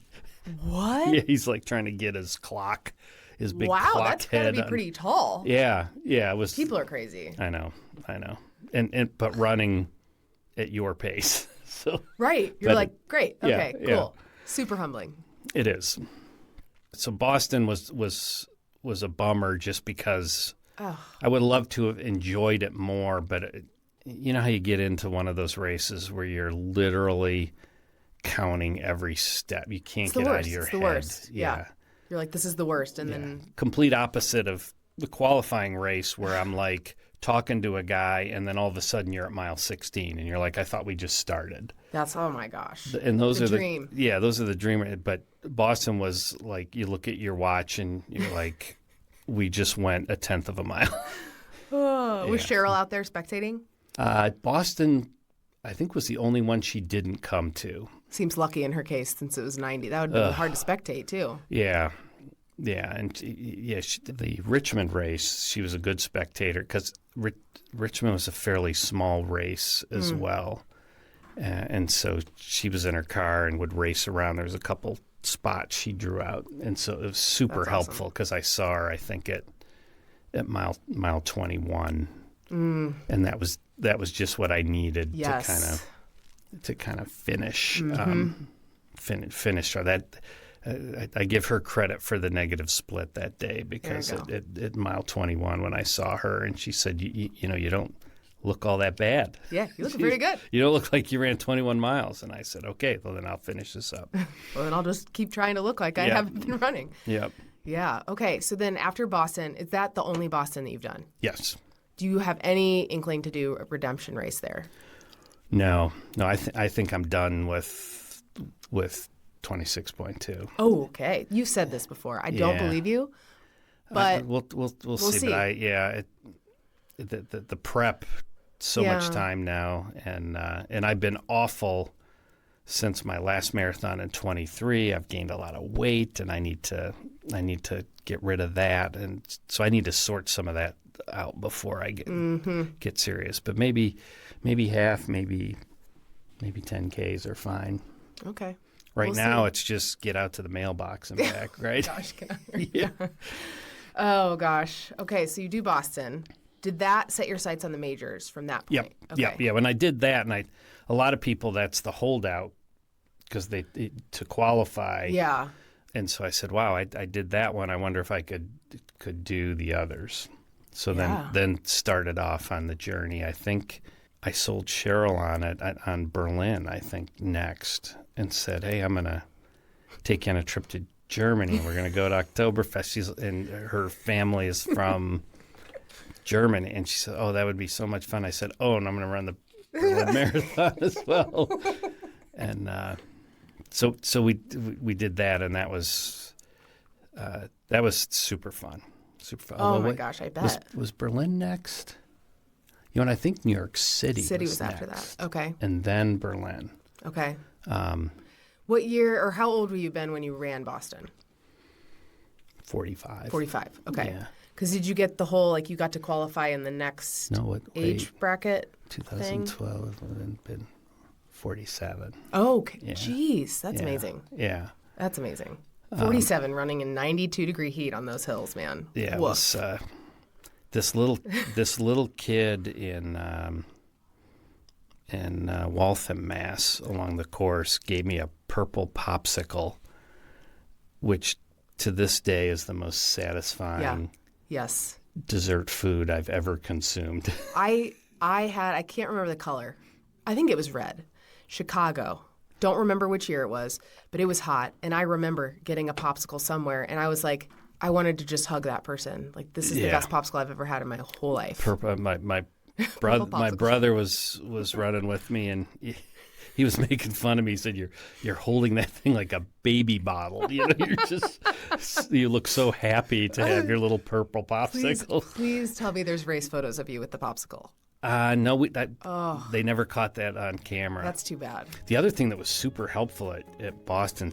What? Yeah, he's like trying to get his clock, his big clock head. Wow, that's gotta be pretty tall. Yeah, it was. People are crazy. I know, but running at your pace. So right, you're like, great, okay, cool, yeah. Super humbling. It is. So Boston was a bummer just because I would love to have enjoyed it more, but you know how you get into one of those races where you're literally counting every step. You can't get out of your head. It's the worst. Yeah. You're like, this is the worst. And then complete opposite of the qualifying race where I'm like talking to a guy and then all of a sudden you're at mile 16 and you're like, I thought we just started. That's, oh my gosh. And those are dream. Those are the dream. But Boston was like, you look at your watch and you're like, we just went a tenth of a mile. Was Cheryl out there spectating? Boston, I think, was the only one she didn't come to. Seems lucky in her case since it was 90. That would be hard to spectate too. Yeah. Yeah, and the Richmond race, she was a good spectator because Richmond was a fairly small race as well. And so she was in her car and would race around. There was a couple spots she drew out. And so it was super helpful because I saw her, I think, at mile 21. And that was just what I needed to kind of finish finish her. That I give her credit for the negative split that day because at mile 21 when I saw her and she said, you know, you don't look all that bad. Yeah, you look pretty good. You don't look like you ran 21 miles. And I said, okay, well, then I'll finish this up. Well, then I'll just keep trying to look like I haven't been running. Yep. Yeah. Okay. So then after Boston, is that the only Boston that you've done? Yes. Do you have any inkling to do a redemption race there? No. I think I'm done with 26.2. Oh, okay. You've said this before. I don't believe you, but we'll see. But the prep, so much time now, and I've been awful since my last marathon in 23. I've gained a lot of weight, and I need to get rid of that, and so I need to sort some of that out before I get serious. But maybe half, maybe 10Ks are fine. Okay. Right now, it's just get out to the mailbox and back, right? Gosh, yeah. Oh, gosh. Okay, so you do Boston. Did that set your sights on the majors from that point? Yep. Okay. Yeah. When I did that, and a lot of people, that's the holdout because to qualify. Yeah. And so I said, wow, I did that one. I wonder if I could do the others. So then started off on the journey. I think I sold Cheryl on it on Berlin, I think, next, and said, hey, I'm going to take you on a trip to Germany. We're going to go to Oktoberfest. And her family is from Germany. And she said, oh, that would be so much fun. I said, oh, and I'm going to run the Berlin Marathon as well. And so we did that, and that was super fun. Super fun. Oh, my gosh, I bet. Was Berlin next? You know, and I think New York City was after that. Okay. And then Berlin. Okay. What year or how old were you been when you ran Boston? 45. 45. Okay. Yeah. Because did you get the whole, like, you got to qualify in the next age bracket 2012 would have been 47. Oh, geez. That's amazing. Yeah. That's amazing. 47 running in 92-degree heat on those hills, man. Yeah. It was, this little kid in Waltham, Mass, along the course, gave me a purple popsicle, which to this day is the most satisfying dessert food I've ever consumed. I can't remember the color. I think it was red. Chicago. Don't remember which year it was, but it was hot. And I remember getting a popsicle somewhere, and I was like, I wanted to just hug that person. Like, this is the best popsicle I've ever had in my whole life. My brother was running with me, and he was making fun of me. He said, "You're holding that thing like a baby bottle. You know, you look so happy to have your little purple popsicle." Please tell me there's race photos of you with the popsicle. No, they never caught that on camera. That's too bad. The other thing that was super helpful at Boston.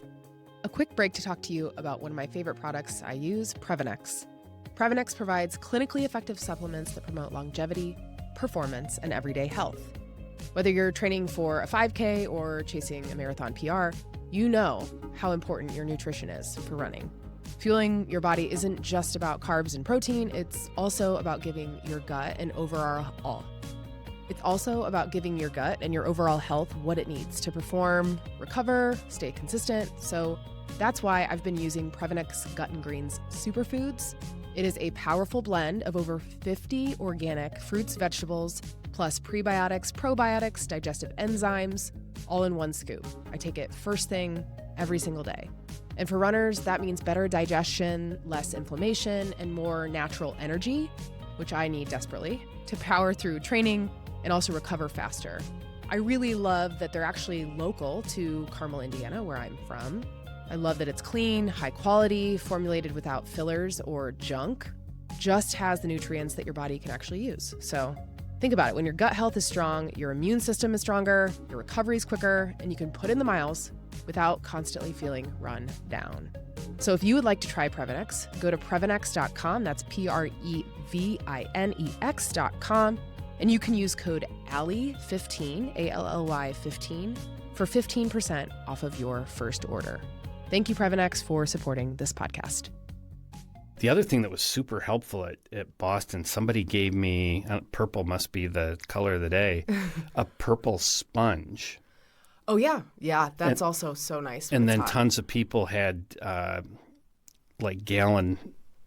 A quick break to talk to you about one of my favorite products I use, Previnex. Previnex provides clinically effective supplements that promote longevity, performance, and everyday health. Whether you're training for a 5K or chasing a marathon PR, you know how important your nutrition is for running. Fueling your body isn't just about carbs and protein, it's also about giving your gut and overall health what it needs to perform, recover, stay consistent. So that's why I've been using Previnex Gut and Greens Superfoods. It is a powerful blend of over 50 organic fruits, vegetables, plus prebiotics, probiotics, digestive enzymes, all in one scoop. I take it first thing every single day. And for runners, that means better digestion, less inflammation, and more natural energy, which I need desperately to power through training and also recover faster. I really love that they're actually local to Carmel, Indiana, where I'm from. I love that it's clean, high quality, formulated without fillers or junk, just has the nutrients that your body can actually use. So Think about it. When your gut health is strong, your immune system is stronger, your recovery is quicker, and you can put in the miles without constantly feeling run down. So if you would like to try Previnex, go to Previnex.com. That's Previnex.com. And you can use code ALLY15, ALLY 15, for 15% off of your first order. Thank you, Previnex, for supporting this podcast. The other thing that was super helpful at Boston, somebody gave me, purple must be the color of the day, a purple sponge. Oh, yeah. Yeah, that's also so nice. And then tons of people had like gallon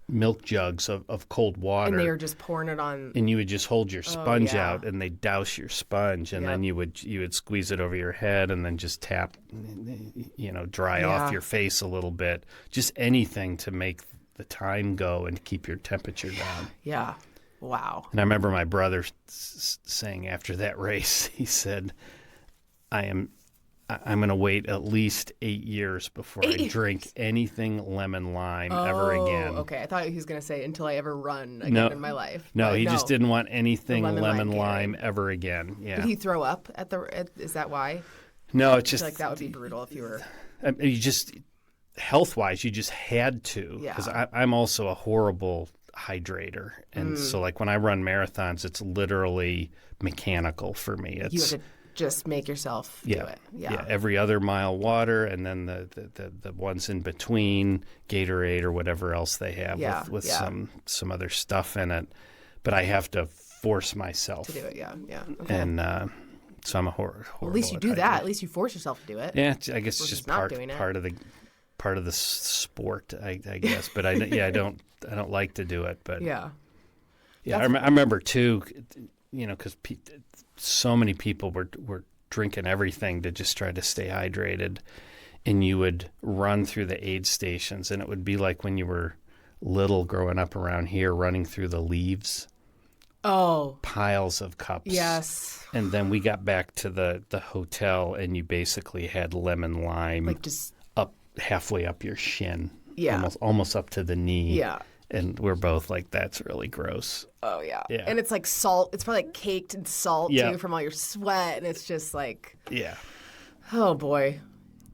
milk jugs of cold water. And they were just pouring it on. And you would just hold your sponge out and they'd douse your sponge. And then you would squeeze it over your head and then just tap, dry off your face a little bit. Just anything to make the time go and keep your temperature down. Yeah. Wow. And I remember my brother saying after that race, he said, I'm going to wait at least 8 years before I drink anything lemon lime ever again. Okay. I thought he was going to say until I ever run again in my life. No, he just didn't want anything lemon lime ever again. Yeah. Did he throw up is that why? No, it's just I feel like that would be brutal if you were. You just, health-wise, you just had to. Because I'm also a horrible hydrator. And so like when I run marathons, it's literally mechanical for me. You have to just make yourself do it. Yeah, every other mile water, and then the ones in between, Gatorade or whatever else they have with some other stuff in it. But I have to force myself to do it. Yeah. Okay. And so I'm a horrible. Well, at least you do that. At least you force yourself to do it. Yeah, I guess it's just part of the sport, I guess. But I don't like to do it. But yeah. I remember too, because so many people were drinking everything to just try to stay hydrated, and you would run through the aid stations, and it would be like when you were little growing up around here, running through the leaves. Oh. Piles of cups. Yes. And then we got back to the hotel, and you basically had lemon lime like just up halfway up your shin. Yeah. Almost up to the knee. Yeah. And we're both like, that's really gross. Oh, yeah. And it's like salt. It's probably like caked in salt, too, from all your sweat. And it's just like, oh, boy.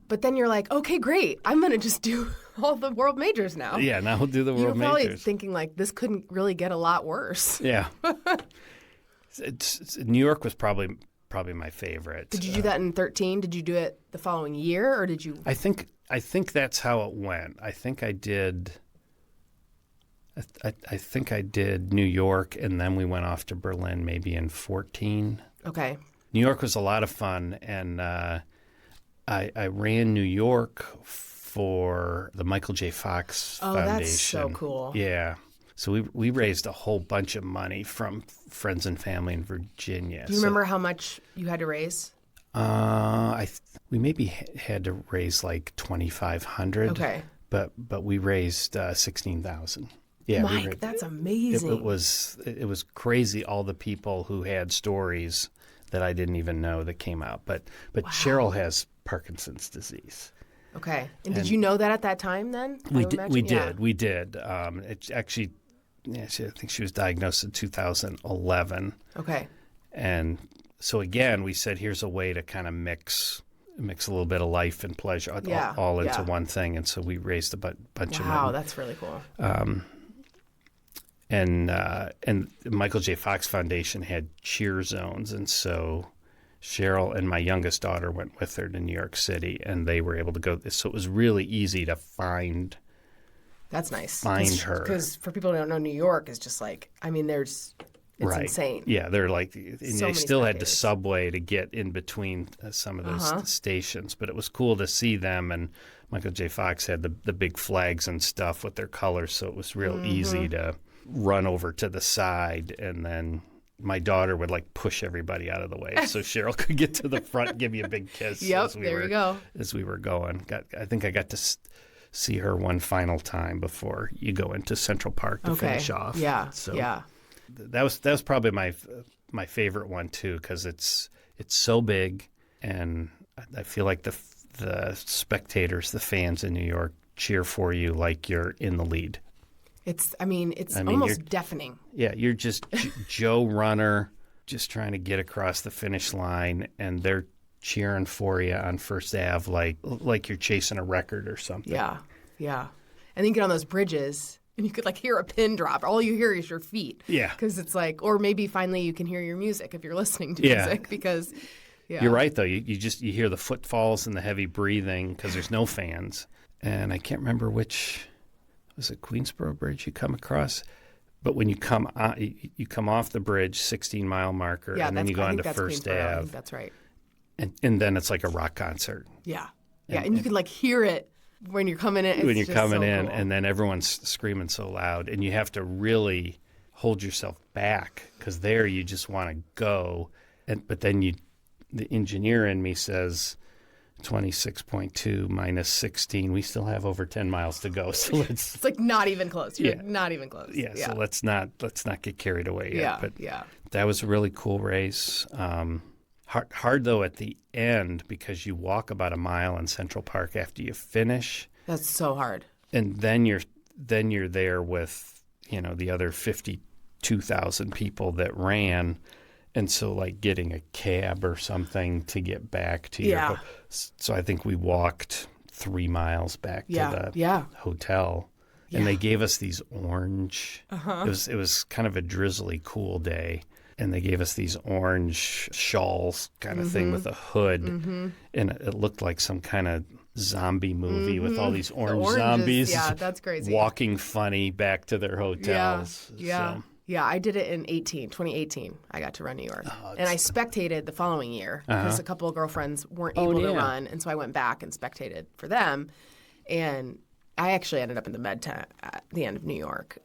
But then you're like, okay, great. I'm going to just do all the world majors now. Yeah, now we'll do the world majors. You're probably thinking, like, this couldn't really get a lot worse. Yeah. New York was probably my favorite. Did you do that in 2013? Did you do it the following year, or did you? I think that's how it went. I think I did New York, and then we went off to Berlin maybe in 2014. Okay. New York was a lot of fun, and I ran New York for the Michael J. Fox Foundation. Oh, that's so cool. Yeah. So we raised a whole bunch of money from friends and family in Virginia. Do you remember how much you had to raise? We maybe had to raise like $2,500. Okay. But we raised $16,000. Yeah, Mike, that's amazing. It was crazy. All the people who had stories that I didn't even know that came out. But wow. Cheryl has Parkinson's disease. Okay. And did you know that at that time then? We did. It actually, I think she was diagnosed in 2011. Okay. And so again, we said, here's a way to kind of mix a little bit of life and pleasure all into one thing. And so we raised a bunch of money. Wow, that's really cool. And Michael J. Fox Foundation had cheer zones, and so Cheryl and my youngest daughter went with her to New York City, and they were able to go. So it was really easy to find. That's nice. Find her, because for people who don't know, New York is just like, I mean, it's insane. Yeah, they're like, and they still had the subway to get in between some of those stations, but it was cool to see them. And Michael J. Fox had the big flags and stuff with their colors, so it was real easy to run over to the side, and then my daughter would like push everybody out of the way so Cheryl could get to the front, give you a big kiss. Yep, you go. As we were going, I think I got to see her one final time before you go into Central Park to finish off. Yeah, so that was probably my favorite one too, because it's so big, and I feel like the spectators, the fans in New York, cheer for you like you're in the lead. It's almost deafening. Yeah, you're just Joe Runner just trying to get across the finish line, and they're cheering for you on First Ave like you're chasing a record or something. Yeah. And then you get on those bridges, and you could like hear a pin drop. All you hear is your feet. Yeah. Because it's like, or maybe finally you can hear your music if you're listening to music because, You're right, though. You hear the footfalls and the heavy breathing because there's no fans. And I can't remember which, was it Queensboro Bridge you come across? But when you come off the bridge, 16-mile marker, and then you go onto First Ave. I think that's right. And then it's like a rock concert. Yeah. And you can like hear it when you're coming in. When you're coming in, cool. and then everyone's screaming so loud, and you have to really hold yourself back because there you just want to go. But then the engineer in me says 26.2 minus 16. We still have over 10 miles to go. So it's like not even close. You're not even close. Yeah. So let's not get carried away yet. But yeah. That was a really cool race. Hard though at the end because you walk about a mile in Central Park after you finish. That's so hard. And then you're there with, the other 52,000 people that ran. And so like getting a cab or something to get back to your so I think we walked 3 miles back to the hotel. And they gave us these orange. It was kind of a drizzly, cool day. And they gave us these orange shawls kind of thing with a hood. And it looked like some kind of zombie movie with all these orange zombies. Yeah, that's crazy. Walking funny back to their hotels. Yeah. So. Yeah, I did it in 2018. I got to run New York. And I spectated the following year because a couple of girlfriends weren't able to run. And so I went back and spectated for them. And I actually ended up in the med tent at the end of New York.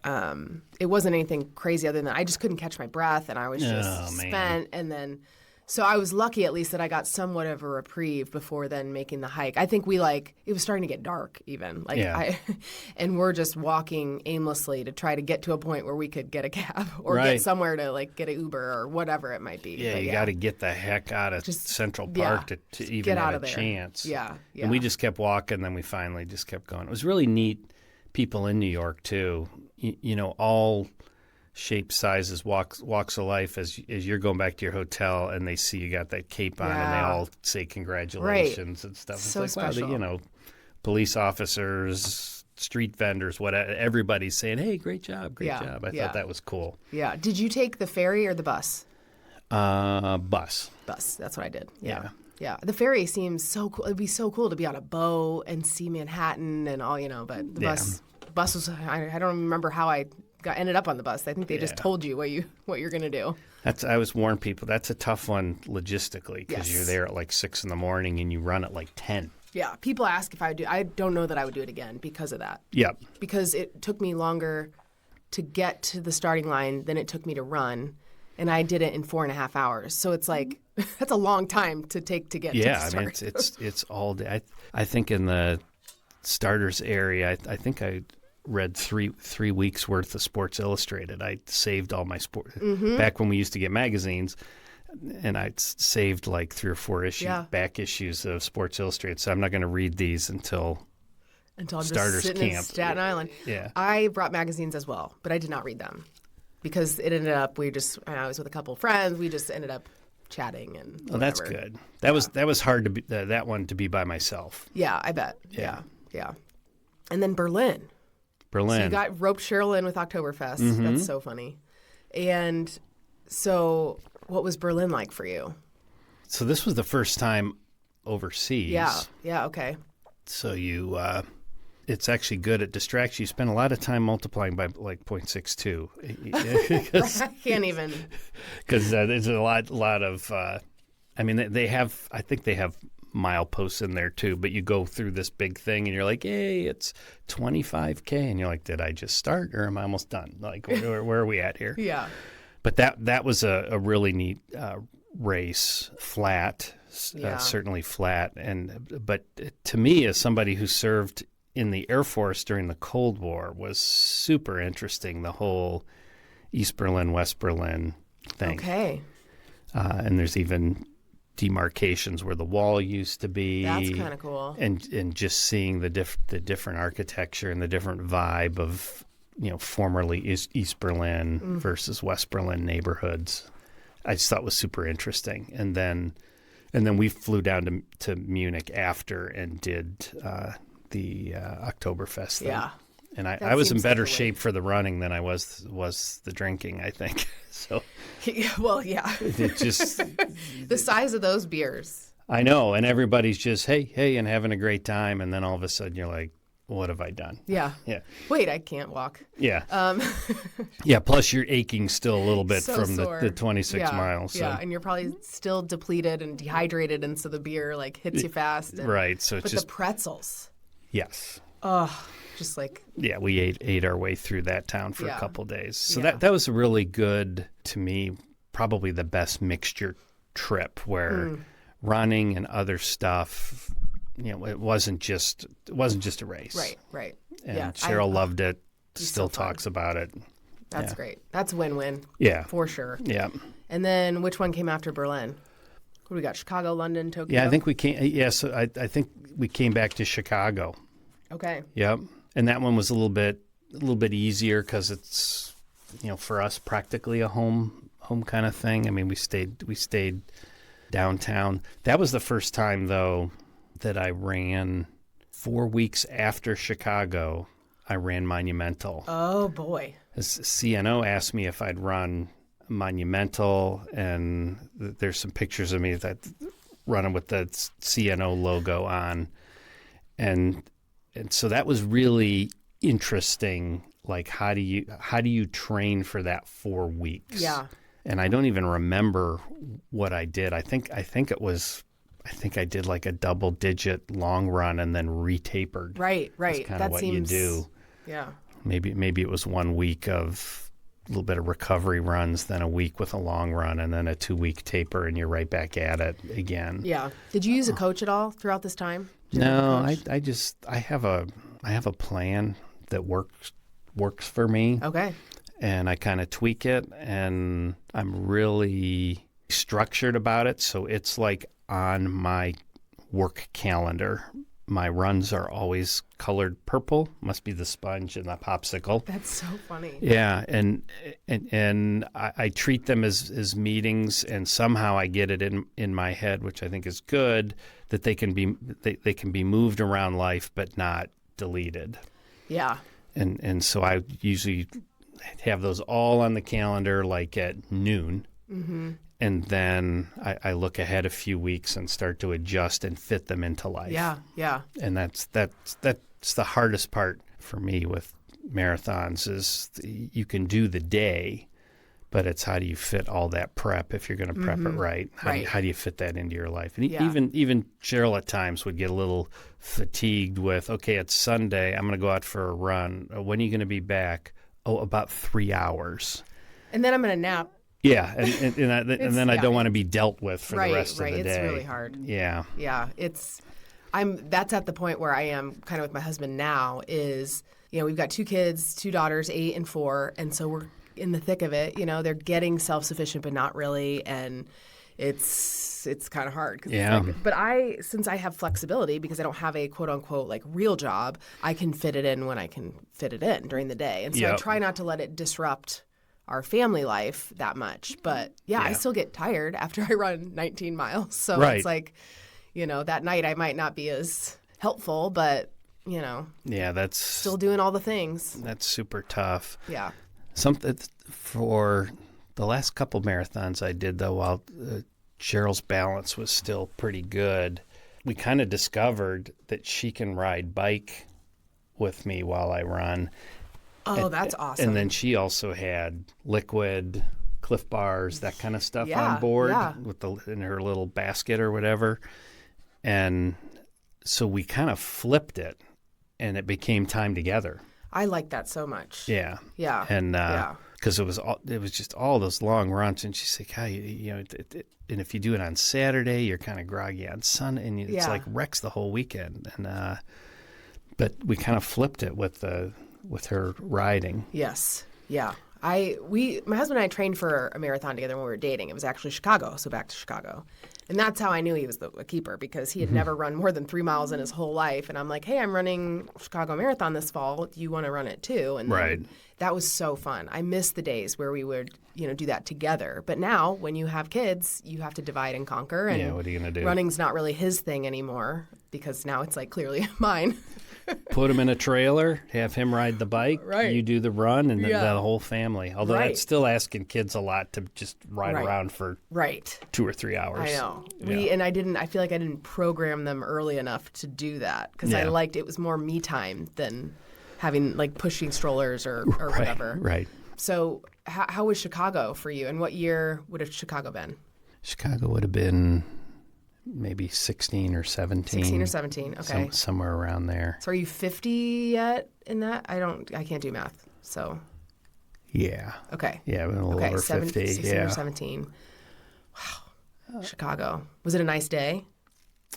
It wasn't anything crazy other than I just couldn't catch my breath and I was just spent. And then, so I was lucky at least that I got somewhat of a reprieve before then making the hike. I think it was starting to get dark even. And we're just walking aimlessly to try to get to a point where we could get a cab or get somewhere to like get an Uber or whatever it might be. Yeah, you got to get the heck out of Central Park to even have a chance. Yeah. And we just kept walking, then we finally just kept going. It was really neat. People in New York too, all shapes, sizes, walks of life as you're going back to your hotel and they see you got that cape on and they all say congratulations and stuff. So it's like, special. wow, police officers, street vendors, whatever, everybody's saying, hey, great job. I thought that was cool. Yeah. Did you take the ferry or the bus? Bus. That's what I did. Yeah. The ferry seems so cool. It'd be so cool to be on a boat and see Manhattan and all, but the bus was, I don't remember how I ended up on the bus. I think they just told you what you're going to do. I always warn people, that's a tough one logistically because you're there at like 6 a.m. and you run at like 10. Yeah. People ask if I would do I don't know that I would do it again because of that. Yep. Because it took me longer to get to the starting line than it took me to run. And I did it in 4.5 hours. So it's like, that's a long time to take to get to the start. Yeah, I mean, it's all day. I think in the starters area, I think I read three weeks worth of Sports Illustrated. I saved all my back when we used to get magazines, and I saved like 3 or 4 back issues of Sports Illustrated. So I'm not going to read these until I'm starters just sitting camp. in Staten Island. Yeah, I brought magazines as well, but I did not read them because it ended up I was with a couple of friends. We just ended up chatting and whatever. Oh, that's good. That was hard to be that one to be by myself. Yeah, I bet. Yeah. And then Berlin. So you roped Cheryl in with Oktoberfest. Mm-hmm. That's so funny. And so what was Berlin like for you? So this was the first time overseas. Yeah, okay. So it's actually good. It distracts you. You spend a lot of time multiplying by like 0.62. I can't even. Because there's a lot of, I think they have mileposts in there too, but you go through this big thing and you're like, hey, it's 25K. And you're like, did I just start or am I almost done? Like, where are we at here? Yeah. But that was a really neat race, flat, certainly flat. But to me, as somebody who served in the Air Force during the Cold War, was super interesting, the whole East Berlin, West Berlin thing. Okay. And there's even demarcations where the wall used to be. That's kind of cool. And just seeing the different architecture and the different vibe of, formerly East Berlin versus West Berlin neighborhoods. I just thought was super interesting. And then we flew down to Munich after and did the Oktoberfest thing. Yeah. And I was in better shape for the running than I was the drinking, I think. So, well, yeah. It just the size of those beers. I know, and everybody's just hey, and having a great time, and then all of a sudden you're like, what have I done? Yeah. Yeah. Wait, I can't walk. Yeah. Yeah. Plus, you're aching still a little bit So from sore. the 26 miles. So. Yeah, and you're probably still depleted and dehydrated, and so the beer like hits you fast. And, right. So it's but just the pretzels. Yes. Oh, just like. Yeah, we ate our way through that town for a couple days. So Yeah. that was really good to me. Probably the best mixture trip where running and other stuff. It wasn't just a race. Right. And yeah, Cheryl loved it. It's Still so fun. talks about it. That's great. That's win-win. Yeah. For sure. Yeah. And then which one came after Berlin? What do we got? Chicago, London, Tokyo? Yeah, I think we came. Yes, I think we came back to Chicago. Okay. Yep, and that one was a little bit easier because it's for us practically a home kind of thing. I mean, we stayed downtown. That was the first time though that I ran 4 weeks after Chicago. I ran Monumental. Oh boy. CNO asked me if I'd run Monumental, and there's some pictures of me that running with the CNO logo on, and so that was really interesting. Like, how do you train for that 4 weeks? Yeah. And I don't even remember what I did. I think I did like a double-digit long run and then retapered. Right. That's kind of what you do. Yeah. Maybe it was 1 week of a little bit of recovery runs, then a week with a long run, and then a 2-week taper, and you're right back at it again. Yeah. Did you use a coach at all throughout this time? No, I have a plan that works for me. Okay. And I kind of tweak it, and I'm really structured about it. So it's like on my work calendar. My runs are always colored purple. Must be the sponge and the popsicle. That's so funny. Yeah, and I treat them as meetings, and somehow I get it in my head, which I think is good, that they can be moved around life but not deleted. Yeah. And so I usually have those all on the calendar like at noon. Mm-hmm. And then I look ahead a few weeks and start to adjust and fit them into life. Yeah. And that's the hardest part for me with marathons is you can do the day, but it's how do you fit all that prep if you're going to prep it right? How do you fit that into your life? And even Cheryl at times would get a little fatigued with, okay, it's Sunday, I'm going to go out for a run. When are you going to be back? Oh, about 3 hours. And then I'm going to nap. Yeah, and then I don't want to be dealt with for the rest of the day. It's really hard. Yeah. Yeah, that's at the point where I am kind of with my husband now is, we've got 2 kids, 2 daughters, 8 and 4, and so we're in the thick of it. They're getting self-sufficient but not really, and it's kind of hard. Yeah. But since I have flexibility because I don't have a quote unquote like real job, I can fit it in when I can fit it in during the day. And so I try not to let it disrupt our family life that much. But I still get tired after I run 19 miles. So it's like, that night I might not be as helpful, but that's still doing all the things. That's super tough. Yeah. Something for the last couple marathons I did, though, while Cheryl's balance was still pretty good, we kind of discovered that she can ride bike with me while I run. Oh, that's awesome. And then she also had liquid, Cliff Bars, that kind of stuff on board in her little basket or whatever. And so we kind of flipped it, and it became time together. I like that so much. Yeah. Yeah. And because it was just all those long runs, and she's like, and if you do it on Saturday, you're kind of groggy on Sunday, and it's like wrecks the whole weekend. And but we kind of flipped it with her riding. Yes. Yeah. My husband and I trained for a marathon together when we were dating. It was actually Chicago, so back to Chicago. And that's how I knew he was a keeper, because he had never run more than 3 miles in his whole life. And I'm like, hey, I'm running Chicago Marathon this fall. Do you want to run it too? And Right. That was so fun. I miss the days where we would, do that together. But now when you have kids, you have to divide and conquer. And what are you going to do? Running's not really his thing anymore, because now it's like clearly mine. Put him in a trailer, have him ride the bike, Right. you do the run, and then Yeah. the whole family. Although Right. that's still asking kids a lot to just ride Right. around for Right. 2 or 3 hours. I know. Yeah. I feel like I didn't program them early enough to do that, because I Yeah. liked it was more me time than having like pushing strollers or Right, whatever. right. So how was Chicago for you, and what year would have Chicago been? Chicago would have been maybe 16 or 17. 16 or 17. Okay. Somewhere around there. So are you 50 yet in that? I can't do math. So Yeah. okay. Yeah, a little over 50. 16 Yeah. or 17. Wow. Chicago. Was it a nice day?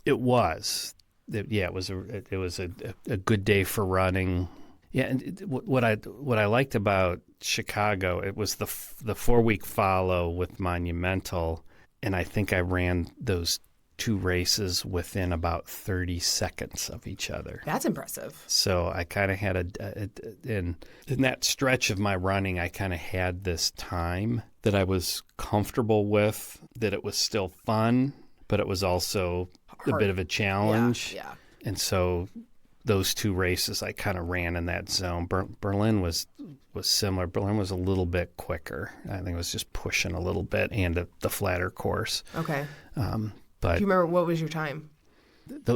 It was. It was a good day for running. Yeah, and what I liked about Chicago, it was the 4-week follow with Monumental, and I think I ran those 2 races within about 30 seconds of each other. That's impressive. So I kind of had in that stretch of my running, I kind of had this time that I was comfortable with, that it was still fun, but it was also a bit of a challenge. Yeah. And so those 2 races, I kind of ran in that zone. Berlin was similar. Berlin was a little bit quicker. I think it was just pushing a little bit, and the flatter course. Okay. But Do you remember what was your time?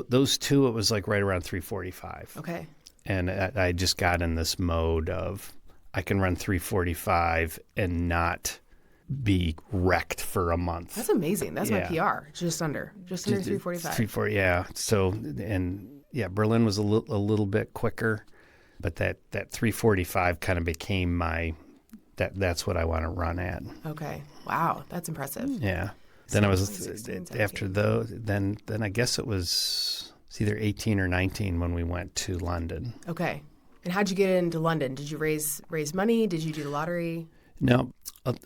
those 2, it was like right around 3:45. Okay. And I just got in this mode of I can run 3:45 and not be wrecked for a month. That's amazing. That's Yeah. my PR. Just under 345. 3:40, yeah. So Berlin was a little bit quicker, but that 3:45 kind of became that's what I want to run at. Okay. Wow. That's impressive. Yeah. Then I was 16, after 17. those. Then I guess it was either 18 or 19 when we went to London. Okay. And how'd you get into London? Did you raise money? Did you do the lottery? No,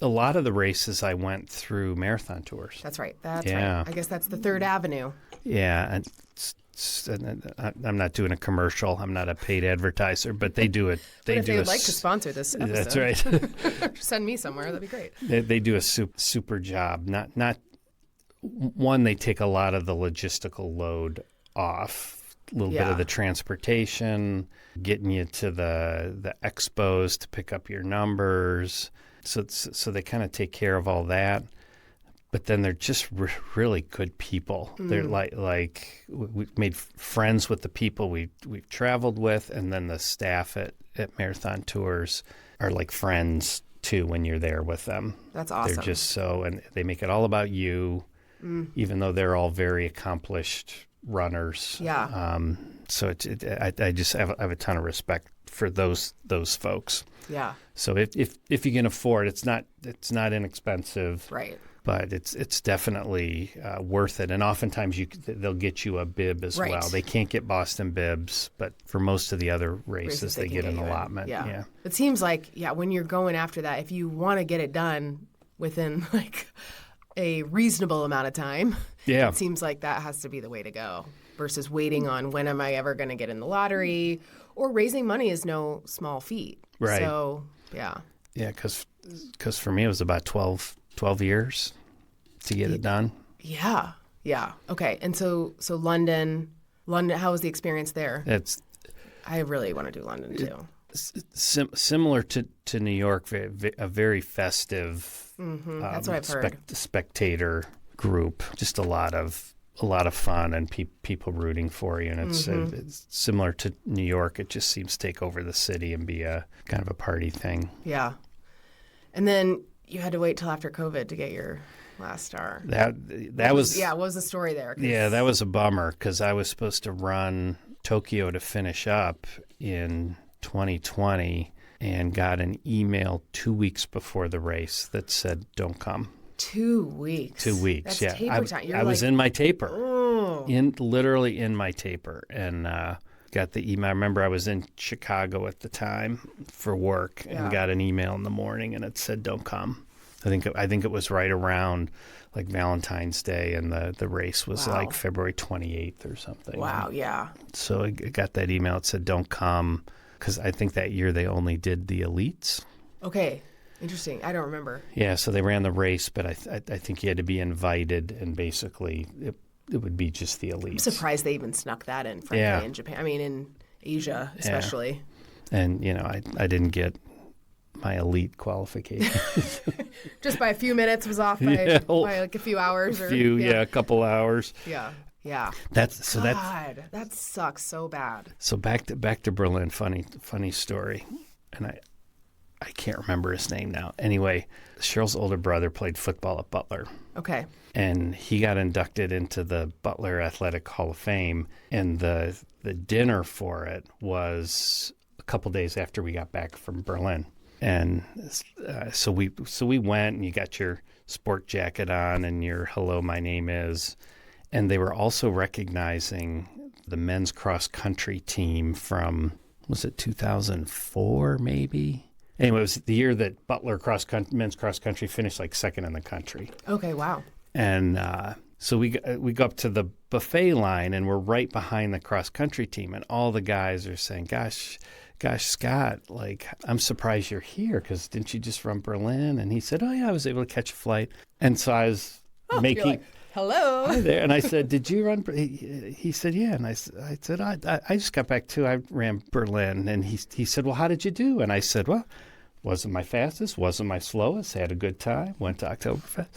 a lot of the races I went through marathon tours. That's right. That's Yeah. right. I guess that's the Third Avenue. Yeah, and I'm not doing a commercial. I'm not a paid advertiser, but they do it. But if they'd like to sponsor this episode, That's right. send me somewhere. That'd be great. They do a super job. Not one. They take a lot of the logistical load off. A little bit Yeah. of the transportation, getting you to the expos to pick up your numbers. So they kind of take care of all that. But then they're just really good people. They're like we've made friends with the people we've traveled with, and then the staff at Marathon Tours are like friends too when you're there with them. That's awesome. They're just and they make it all about you, even though they're all very accomplished runners. Yeah. So I just have a ton of respect for those folks. Yeah. So if you can afford, it's not inexpensive. Right. But it's definitely worth it, and oftentimes they'll get you a bib as Right. well. They can't get Boston bibs, but for most of the other races they can get an you in. allotment. Yeah. It seems like when you're going after that, if you want to get it done within like a reasonable amount of time, Yeah. it seems like that has to be the way to go versus waiting on when am I ever going to get in the lottery, or raising money is no small feat. Right. So yeah. Yeah, because for me it was about 12 years to get it done. Yeah. Yeah. Okay. And so London, how was the experience there? I really want to do London too. Similar to New York, a very festive. That's what I've heard. Spectator group, just a lot of fun and people rooting for you, and it's similar to New York. It just seems to take over the city and be a kind of a party thing. Yeah. And then you had to wait till after COVID to get your last star. That was what was the story there? Yeah, that was a bummer because I was supposed to run Tokyo to finish up in 2020 and got an email 2 weeks before the race that said don't come. 2 weeks. 2 weeks. That's Yeah, taper time. I was in my taper. Oh. Literally in my taper, and got the email. I remember I was in Chicago at the time for work and got an email in the morning, and it said don't come. I think it was right around like Valentine's Day, and the race was like February 28th or something. Wow, yeah. So I got that email. It said, don't come, because I think that year they only did the elites. Okay, interesting. I don't remember. Yeah, so they ran the race, but I think you had to be invited, and basically it would be just the elites. I'm surprised they even snuck that in, frankly, in Japan. I mean, in Asia especially. Yeah. And, I didn't get my elite qualification. Just by a few minutes was off by like a few hours. A couple hours. Yeah. Yeah. That sucks so bad. So back to Berlin. Funny story, and I can't remember his name now. Anyway, Cheryl's older brother played football at Butler. Okay. And he got inducted into the Butler Athletic Hall of Fame, and the dinner for it was a couple days after we got back from Berlin. And so we went, and you got your sport jacket on and your hello, my name is. And they were also recognizing the men's cross country team from, was it 2004 maybe? Anyway, it was the year that Butler men's cross country finished like second in the country. Okay, wow. And so we go up to the buffet line, and we're right behind the cross country team, and all the guys are saying, gosh, Scott, like, I'm surprised you're here, because didn't you just run Berlin? And he said, oh, yeah, I was able to catch a flight. And so I was making... You're like, hello. Hi there. And I said, did you run? He said, yeah. And I said, I just got back too. I ran Berlin. And he said, well, how did you do? And I said, well, wasn't my fastest, wasn't my slowest, had a good time, went to Oktoberfest.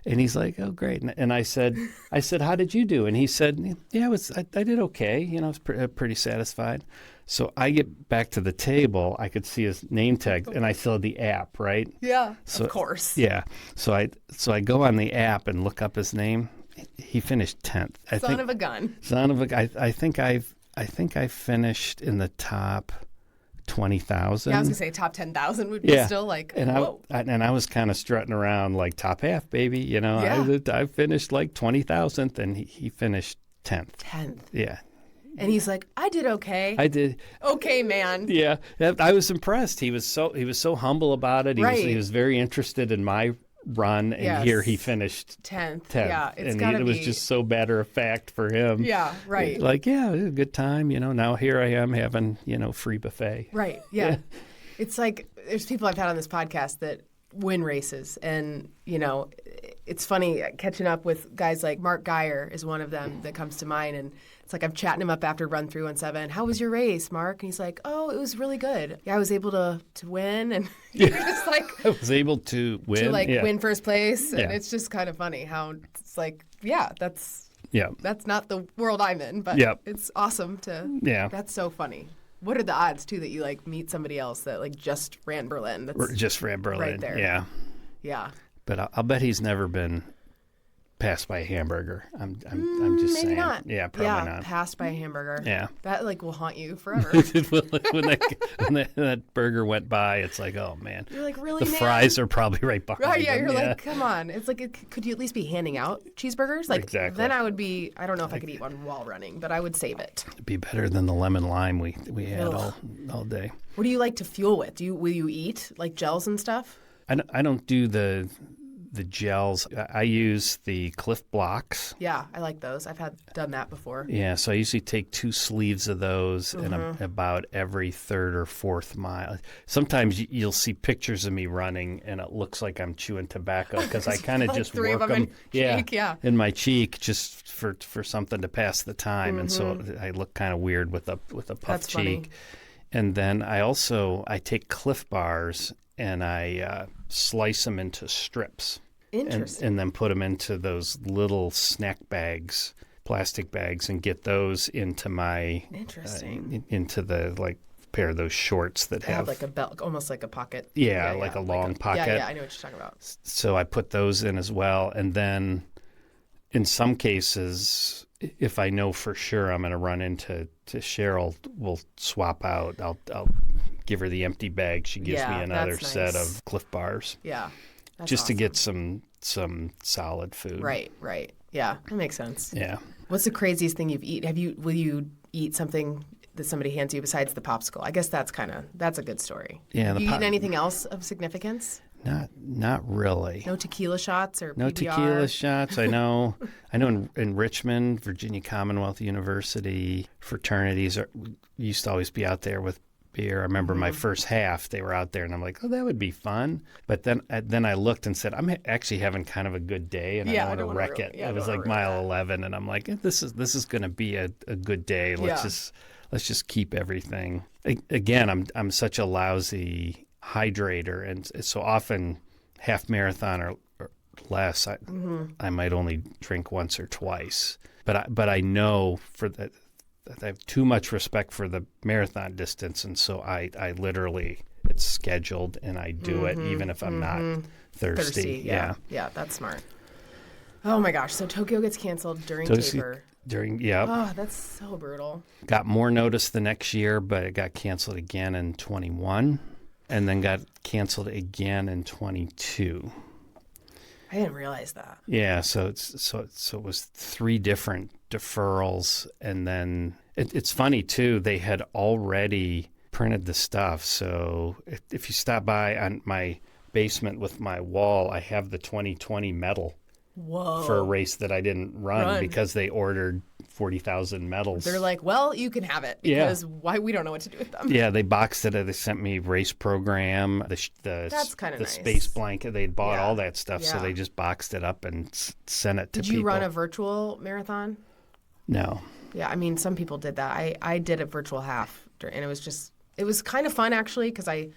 And he's like, oh, great. And I said, how did you do? And he said, yeah, I did okay. I was pretty satisfied. So I get back to the table. I could see his name tag, and I still had the app, right? Yeah, so, of course. Yeah. So I go on the app and look up his name. He finished 10th. Son of a gun. I think I finished in the top 20,000. Yeah, I was gonna say top 10,000 would be still like. And whoa. I was kind of strutting around like top half, baby. Yeah. I finished like 20,000th, and he finished 10th. 10th. Yeah. And he's like, I did okay. I did. Okay, man. Yeah. I was impressed. He was so humble about it. He was very interested in my run, and here he finished 10th. Yeah, it was just so matter of fact for him. Yeah, right. Like, yeah, it was a good time. Now here I am having, free buffet. Right. Yeah. It's like there's people I've had on this podcast that win races, and it's funny catching up with guys like Mark Geyer is one of them that comes to mind, and it's like I'm chatting him up after Run 317. How was your race, Mark? And he's like, oh, it was really good. Yeah, I was able to win, and you're just like I was able to win, win first place, and it's just kind of funny how it's like, that's not the world I'm in, but it's awesome to that's so funny. What are the odds, too, that you, meet somebody else that, just ran Berlin? Just ran Berlin, right there. Yeah. Yeah. But I'll bet he's never been passed by a hamburger. I'm just saying. Maybe not. Yeah, probably not. Passed by a hamburger. Yeah. That, will haunt you forever. when that burger went by, it's like, oh, man. You're like, really, the fries are probably right behind them. Yeah, you're like, come on. It's like, could you at least be handing out cheeseburgers? Exactly. Then I would be, I don't know if I could eat one while running, but I would save it. It'd be better than the lemon lime we had all day. What do you like to fuel with? Will you eat, gels and stuff? I don't do the gels. I use the Cliff Blocks. Yeah, I like those. I've done that before. Yeah, so I usually take 2 sleeves of those in about every third or fourth mile. Sometimes you'll see pictures of me running, and it looks like I'm chewing tobacco because I kind of just work them in my cheek just for something to pass the time, and so I look kind of weird with a puffed cheek. Funny. And then I take Cliff Bars, and I slice them into strips. Interesting. And then put them into those little snack bags, plastic bags, and get those into my into the pair of those shorts that have like a belt, almost like a pocket. Yeah, like a long pocket. Yeah, I know what you're talking about. So I put those in as well, and then in some cases, if I know for sure I'm going to run into Cheryl, we'll swap out. I'll give her the empty bag. She gives me another set of Cliff Bars. Yeah. That's just awesome. To get some solid food. Right. Yeah, that makes sense. Yeah. What's the craziest thing you've eaten? Will you eat something that somebody hands you besides the popsicle? I guess that's a good story. Yeah. Have you eaten anything else of significance? Not really. No tequila shots or No PBR? tequila shots. I know in Richmond, Virginia Commonwealth University, fraternities used to always be out there with beer. I remember my first half, they were out there, and I'm like, oh, that would be fun. But then I looked and said, I'm actually having kind of a good day, and I don't want to wreck it. It was like mile 11, and I'm like, this is going to be a good day. Let's just keep everything. Again, I'm such a lousy hydrator, and so often half marathon or less, I might only drink once or twice. But I know that I have too much respect for the marathon distance, and so I literally, it's scheduled, and I do it even if I'm not thirsty. Yeah, that's smart. Oh my gosh! So Tokyo gets canceled during taper. Oh, that's so brutal. Got more notice the next year, but it got canceled again in 21, and then got canceled again in 22. I didn't realize that. Yeah, so it was 3 different deferrals, and then it's funny too. They had already printed the stuff, so if you stop by on my basement with my wall, I have the 2020 medal. Whoa. For a race that I didn't run because they ordered 40,000 medals. They're like, well, you can have it because why we don't know what to do with them. Yeah, they boxed it. They sent me race program, That's kind of the nice. space blanket. They'd bought all that stuff, so they just boxed it up and sent it to people. Did you run a virtual marathon? No. Yeah, I mean, some people did that. I did a virtual half, and it was kind of fun actually because I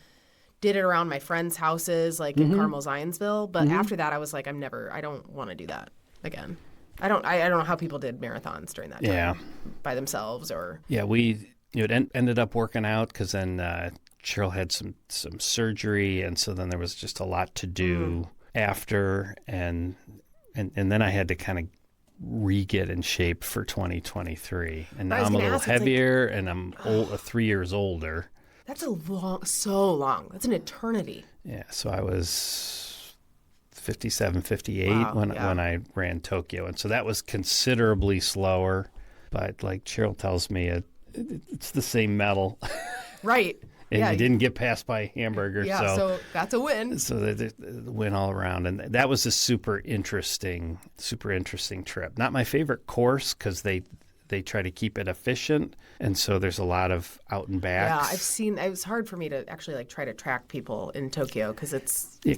did it around my friends' houses, like in Carmel, Zionsville. But after that, I was like, I don't want to do that again. I don't know how people did marathons during that time by themselves or. Yeah, we ended up working out because then Cheryl had some surgery, and so then there was just a lot to do after, and then I had to kind of re-get in shape for 2023, and now I'm a little heavier, and I'm 3 years older. That's so long. That's an eternity. Yeah, so I was 57, 58 when I ran Tokyo. And so that was considerably slower. But like Cheryl tells me, it's the same medal. Right. And you didn't get passed by Hamburger. Yeah, so that's a win. So the win all around. And that was a super interesting trip. Not my favorite course because they try to keep it efficient, and so there's a lot of out and backs. Yeah, I've seen. It was hard for me to actually try to track people in Tokyo because you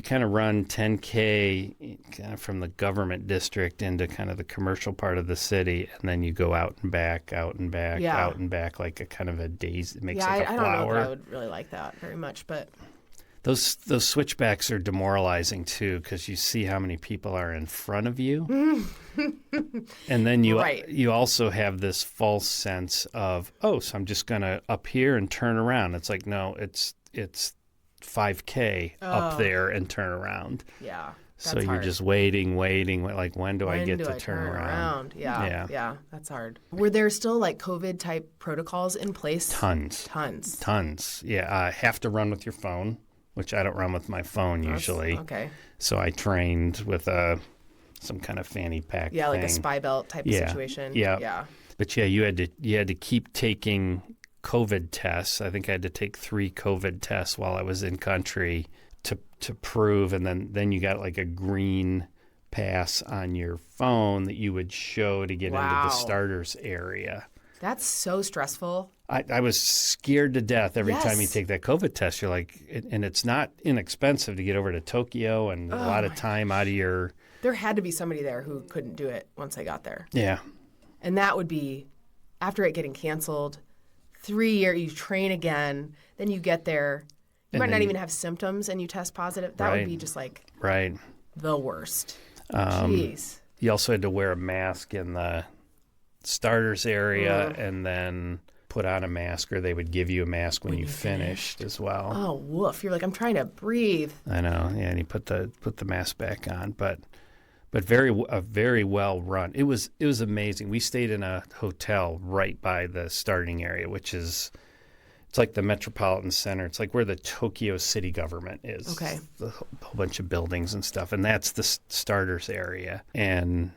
kind of run 10K kind of from the government district into kind of the commercial part of the city, and then you go out and back, out and back, like a kind of a daisy. It makes like a flower. I don't know that I would really like that very much, but. Those switchbacks are demoralizing too because you see how many people are in front of you, and then you also have this false sense of so I'm just gonna up here and turn around. It's like no, it's 5K up there and turn around. Yeah. So you're just waiting. Like when do I get to turn around? Yeah, that's hard. Were there still like COVID type protocols in place? Tons. Yeah, I have to run with your phone. Which I don't run with my phone usually. Okay. So I trained with some kind of fanny pack thing. Like a spy belt type of situation. Yeah. But you had to keep taking COVID tests. I think I had to take 3 COVID tests while I was in country to prove, and then you got like a green pass on your phone that you would show to get into the starters area. That's so stressful. I was scared to death every time you take that COVID test. You're like, and it's not inexpensive to get over to Tokyo and a lot of time out of your. There had to be somebody there who couldn't do it once I got there. Yeah. And that would be, after it getting canceled, 3 years, you train again, then you get there. You might not even have symptoms and you test positive. That would be just like the worst. Jeez. You also had to wear a mask in the starters area and then put on a mask, or they would give you a mask when you finished as well. Oh, woof. You're like, I'm trying to breathe. I know. Yeah, and you put the mask back on. But very well run. It was amazing. We stayed in a hotel right by the starting area, which is it's like the Metropolitan Center. It's like where the Tokyo city government is. Okay. A whole bunch of buildings and stuff, and that's the starters area. And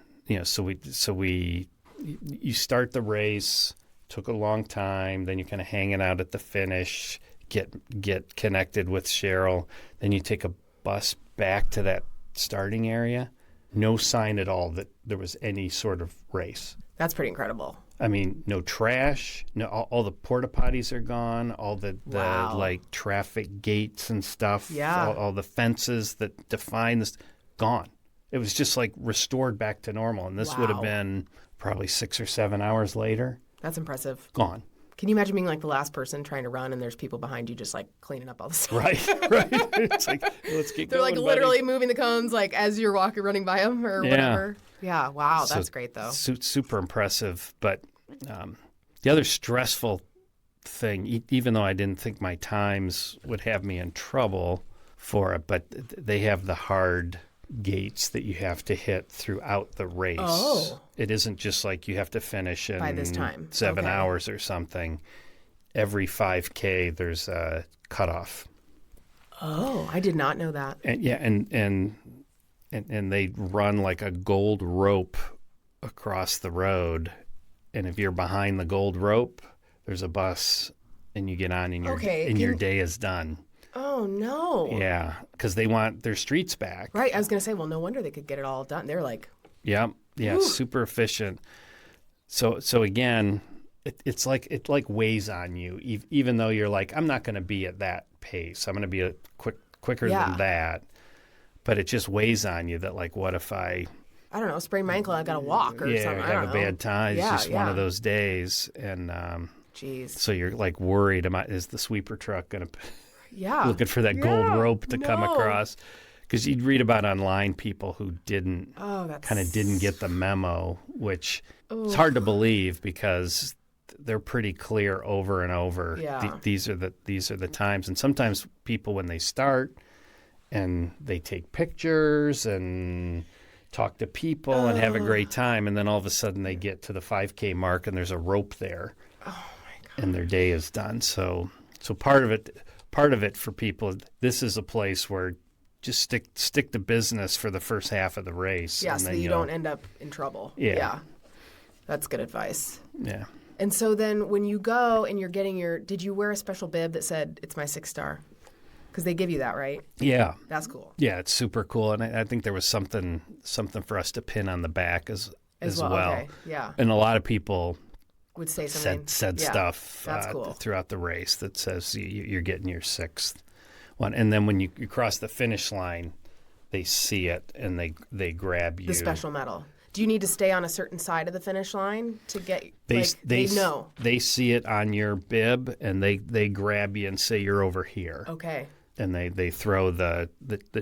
so you start the race. Took a long time. Then you're kind of hanging out at the finish, get connected with Cheryl. Then you take a bus back to that starting area. No sign at all that there was any sort of race. That's pretty incredible. I mean, no trash. No, all the porta potties are gone. All the Wow. like traffic gates and stuff. Yeah. All the fences that define this, gone. It was just like restored back to normal. And this would have Wow. been probably 6 or 7 hours later. That's impressive. Gone. Can you imagine being like the last person trying to run and there's people behind you just like cleaning up all the stuff? Right. It's like, let's get They're going, like literally buddy. moving the cones like as you're running by them or Yeah. whatever. Yeah. Wow. So That's great though. Super impressive. But the other stressful thing, even though I didn't think my times would have me in trouble for it, but they have the hard gates that you have to hit throughout the race. Oh. It isn't just like you have to finish in By this time. 7 Okay. hours or something. Every 5K, there's a cutoff. Oh, I did not know that. And yeah, and they run like a gold rope across the road. And if you're behind the gold rope, there's a bus and you get on and your day is done. Oh, no. Yeah, because they want their streets back. Right. I was going to say, well, no wonder they could get it all done. They're like, Yeah, Whew. super efficient. So again, it weighs on you, even though you're like, I'm not going to be at that pace. I'm going to be quicker Yeah. than that. But it just weighs on you that like, what if I I don't know, sprain my ankle, I got to walk or something. I have a bad time. It's Yeah, just one yeah. of those days. And Jeez. so you're like worried, is the sweeper truck going to Yeah. looking for that gold Yeah. rope to come No. across? Because you'd read about online people who didn't That's kind of didn't get the memo, which it's hard to believe because they're pretty clear over and over. Yeah. These are the times, and sometimes people when they start and they take pictures and talk to people and have a great time, and then all of a sudden they get to the 5K mark and there's a rope there, and their day is done. So part of it for people, this is a place where just stick to business for the first half of the race. Yeah, and so then you don't end up in trouble. Yeah. That's good advice. Yeah. And so then when you go and you're getting did you wear a special bib that said, it's my 6-star? Because they give you that, right? Yeah. That's cool. Yeah, it's super cool. And I think there was something for us to pin on the back as well. Okay. Yeah. And a lot of people Would say something. said Yeah. stuff That's cool. throughout the race that says you're getting your 6th one. And then when you cross the finish line, they see it and they grab you. The special medal. Do you need to stay on a certain side of the finish line to get? They know. They see it on your bib and they grab you and say you're over here. Okay. And they throw the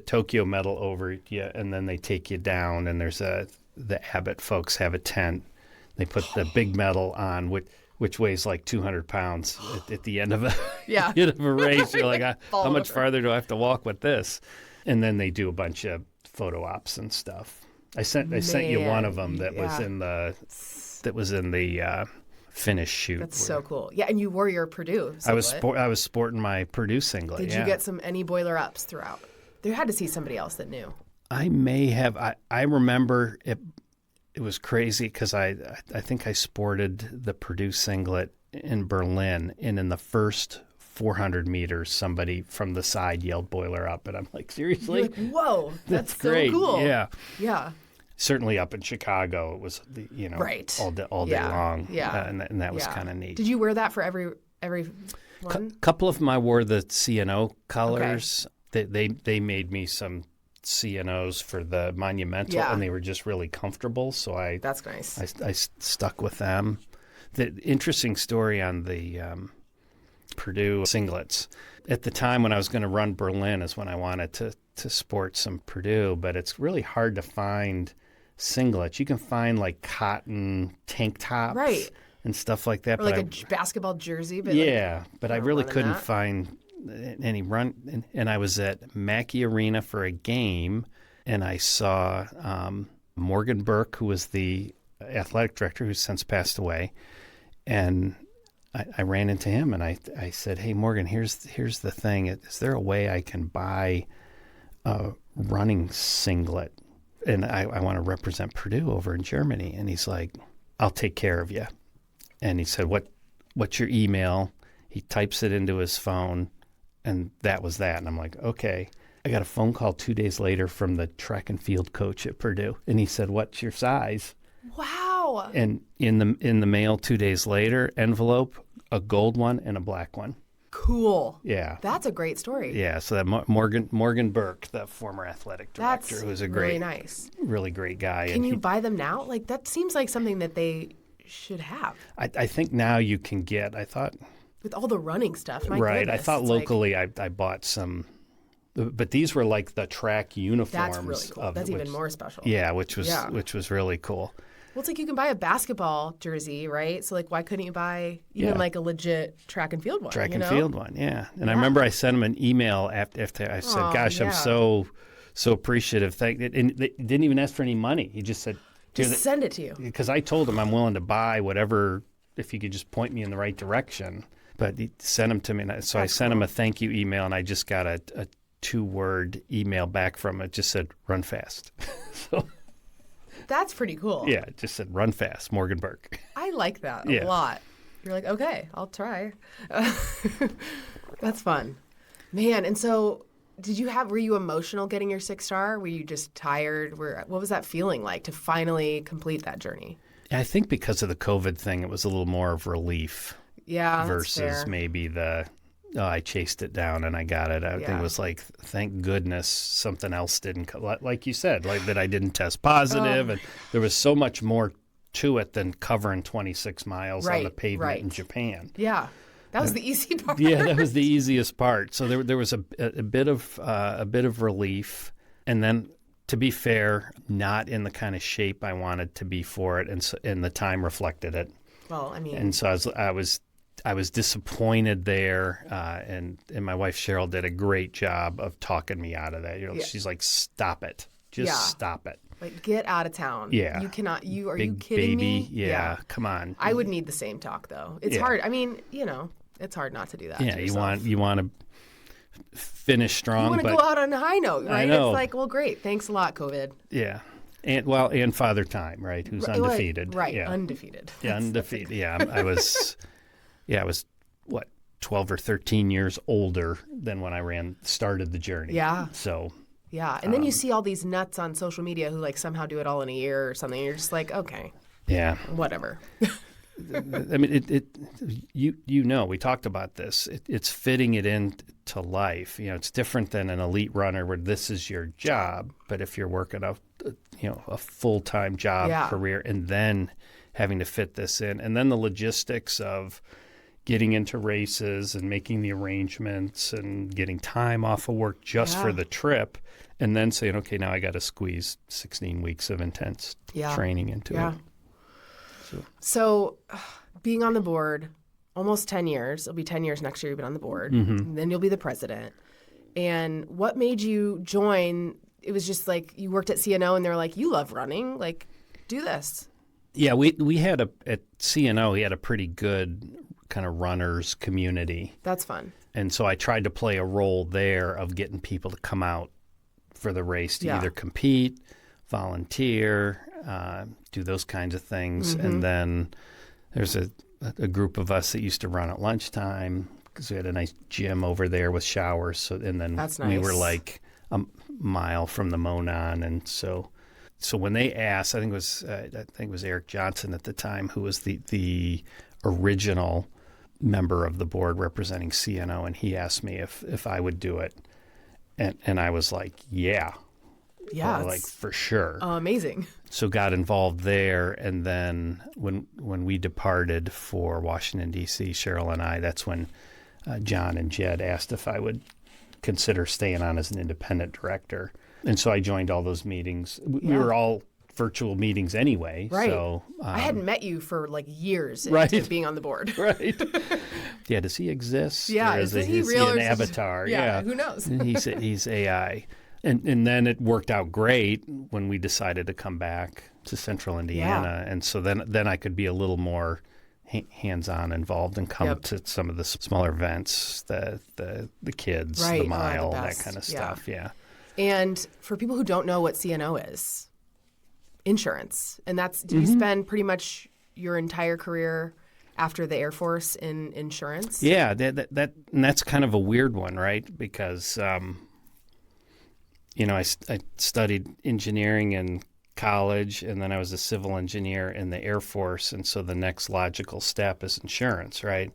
Tokyo medal over you, and then they take you down. And there's the Abbott folks have a tent. They put the big medal on, which weighs like 200 pounds at the end of a Yeah. end of a race. You're like, how Fall much over. farther do I have to walk with this? And then they do a bunch of photo ops and stuff. I sent you one of them that was in the finish shoot. That's so cool. Yeah, and you wore your Purdue singlet. I was sporting my Purdue singlet. Did you get any boiler ups throughout? There had to see somebody else that knew. I may have. I remember it. It was crazy because I think I sported the Purdue singlet in Berlin, and in the first 400 meters, somebody from the side yelled "boiler up," and I'm like, seriously? You're like, whoa, that's so great. cool. Yeah. Yeah. Certainly up in Chicago, it was Right. all day Yeah. long. Yeah. And that was Yeah. kind of neat. Did you wear that for every one? Couple of them I wore the CNO colors. Okay. They made me some CNOs for the Monumental, and they were just really comfortable. So That's nice. I stuck with them. The interesting story on the Purdue singlets. At the time when I was going to run Berlin is when I wanted to sport some Purdue, but it's really hard to find singlets. You can find like cotton tank tops, Right. and stuff like that. Or like a basketball jersey. But but I really running couldn't that. find any run. And I was at Mackey Arena for a game, and I saw Morgan Burke, who was the athletic director, who's since passed away, and I ran into him and I said, "Hey Morgan, here's the thing. Is there a way I can buy a running singlet? And I want to represent Purdue over in Germany." And he's like, "I'll take care of you." And he said, "What's your email?" He types it into his phone, And that was that. And I'm like, okay. I got a phone call 2 days later from the track and field coach at Purdue. And he said, what's your size? Wow. And in the mail 2 days later, envelope, a gold one and a black one. Cool. Yeah. That's a great story. Yeah. So that Morgan Burke, the former athletic director, who was a really nice, really great guy. Can you buy them now? Like, that seems like something that they should have. I think now you can get, I thought. With all the running stuff, my right. goodness, I thought locally I bought some, but these were like the track uniforms. That's really cool. That's even more special. Yeah, which was really cool. Well, it's like you can buy a basketball jersey, right? So, like, why couldn't you buy even like a legit track and field one? Track and field one, yeah. And I remember I sent him an email after I said, "Gosh, I'm so appreciative." And they didn't even ask for any money. He just said, "Just send it to you." Because I told him I'm willing to buy whatever if you could just point me in the right direction. But he sent them to me, so I sent him a thank you email, and I just got a 2-word email back from it. Just said, "Run fast." So. That's pretty cool. Yeah, it just said run fast, Morgan Burke. I like that a lot. You're like, okay, I'll try. That's fun. Man, and so were you emotional getting your 6-star? Were you just tired? What was that feeling like to finally complete that journey? I think because of the COVID thing, it was a little more of relief. Yeah, versus maybe I chased it down and I got it. I think it was like, thank goodness something else didn't, like you said, like that I didn't test positive. And there was so much more to it than covering 26 miles on the pavement in Japan. Yeah. That was the easy part. Yeah, that was the easiest part. So there was a bit of relief. And then, to be fair, not in the kind of shape I wanted to be for it. And the time reflected it. Well, I mean. And so I was disappointed there, and my wife Cheryl did a great job of talking me out of that. She's like, "Stop it, just stop it. Like, get out of town. Yeah, you cannot. Are Big you kidding baby. me? Yeah, come on. I would need the same talk though. It's hard. I mean, it's hard not to do that. Yeah, to you want to finish strong. You want to go out on a high note, right? I know. It's like, well, great. Thanks a lot, COVID. Yeah. And Father Time, right? Who's undefeated. Right, yeah. Undefeated. Yeah, undefeated. Yeah, I was. Yeah, I was, 12 or 13 years older than when I started the journey. Yeah. So. Yeah, and then you see all these nuts on social media who like somehow do it all in a year or something. And you're just like, okay. Yeah. Whatever. I mean, we talked about this. It's fitting it into life. It's different than an elite runner where this is your job. But if you're working a full-time job career and then having to fit this in, and then the logistics of getting into races and making the arrangements and getting time off of work just for the trip, and then saying, okay, now I got to squeeze 16 weeks of intense training into it. So being on the board, almost 10 years. It'll be 10 years next year you've been on the board. Mm-hmm. And then you'll be the president. And what made you join? It was just like you worked at CNO and they're like, you love running. Like, do this. Yeah, we had at CNO, we had a pretty good kind of runners community. That's fun. And so I tried to play a role there of getting people to come out for the race to either compete, volunteer, do those kinds of things. Mm-hmm. And then there's a group of us that used to run at lunchtime because we had a nice gym over there with showers. So and then we were like a mile from the Monon, and so when they asked, I think it was Eric Johnson at the time who was the original member of the board representing CNO, and he asked me if I would do it, and I was like, yeah, like for sure, amazing. So got involved there, and then when we departed for Washington D.C., Cheryl and I, that's when John and Jed asked if I would consider staying on as an independent director, and so I joined all those meetings. We were all virtual meetings anyway. Right. So I hadn't met you for like years into being on the board. Right. Yeah. Does he exist? Yeah. Is he real? He an avatar? Yeah. Who knows? He's AI. And then it worked out great when we decided to come back to Central Indiana, and so then I could be a little more hands-on involved and come to some of the smaller events, the kids, the mile, that kind of stuff. Yeah. And for people who don't know what CNO is, insurance, and that's did you spend pretty much your entire career after the Air Force in insurance. Yeah, and that's kind of a weird one, right? Because I studied engineering in college, and then I was a civil engineer in the Air Force, and so the next logical step is insurance, right?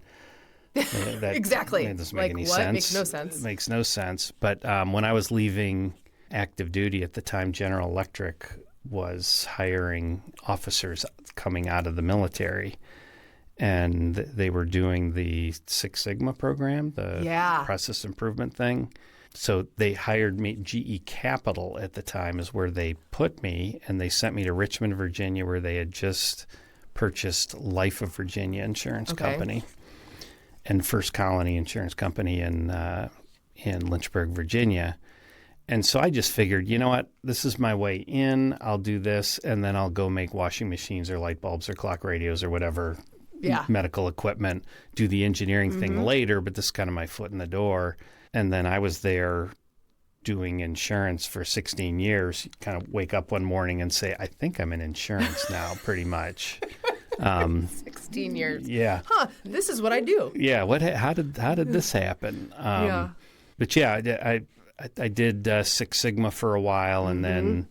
That Exactly. It doesn't make any sense. Makes no sense. It makes no sense. But when I was leaving active duty at the time, General Electric was hiring officers coming out of the military, and they were doing the Six Sigma program, the process improvement thing. So they hired me. GE Capital at the time is where they put me, and they sent me to Richmond, Virginia, where they had just purchased Life of Virginia Insurance Company and First Colony Insurance Company in Lynchburg, Virginia. And so I just figured, you know what, this is my way in. I'll do this, and then I'll go make washing machines or light bulbs or clock radios or whatever medical equipment, do the engineering thing later, but this is kind of my foot in the door. And then I was there doing insurance for 16 years. You kind of wake up one morning and say, I think I'm in insurance now, pretty much. 16 years. Yeah. Huh, this is what I do. Yeah. How did this happen? But yeah, I did Six Sigma for a while, and then...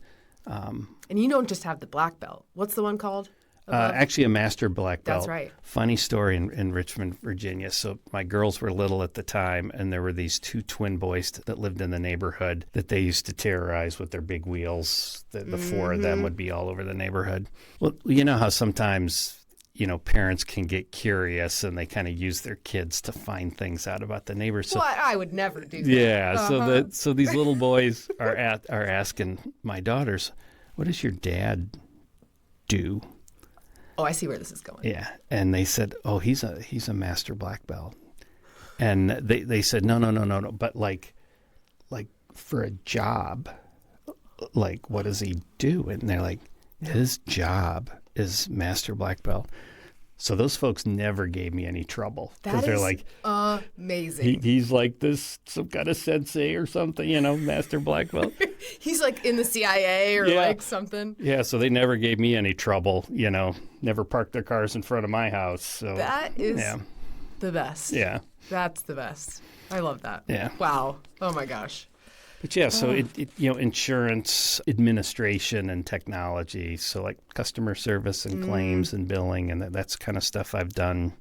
and you don't just have the black belt. What's the one called? Actually, a master black belt. That's right. Funny story in Richmond, Virginia. So my girls were little at the time, and there were these two twin boys that lived in the neighborhood that they used to terrorize with their big wheels. The four of them would be all over the neighborhood. Well, you know how sometimes, parents can get curious and they kind of use their kids to find things out about the neighbors. So, well, I would never do that. Yeah. So these little boys are asking my daughters, what does your dad do? Oh, I see where this is going. Yeah. And they said, oh, he's a master black belt. And they said, no. But like for a job, like, what does he do? And they're like, his job is master black belt. So those folks never gave me any trouble. That they're is like, amazing. He's like this, some kind of sensei or something, master black belt. He's like in the CIA or like something. Yeah, so they never gave me any trouble, never parked their cars in front of my house. So that is the best. Yeah. That's the best. I love that. Yeah. Wow. Oh my gosh. But yeah, so insurance administration and technology, so like customer service and claims and billing, and that's kind of stuff I've done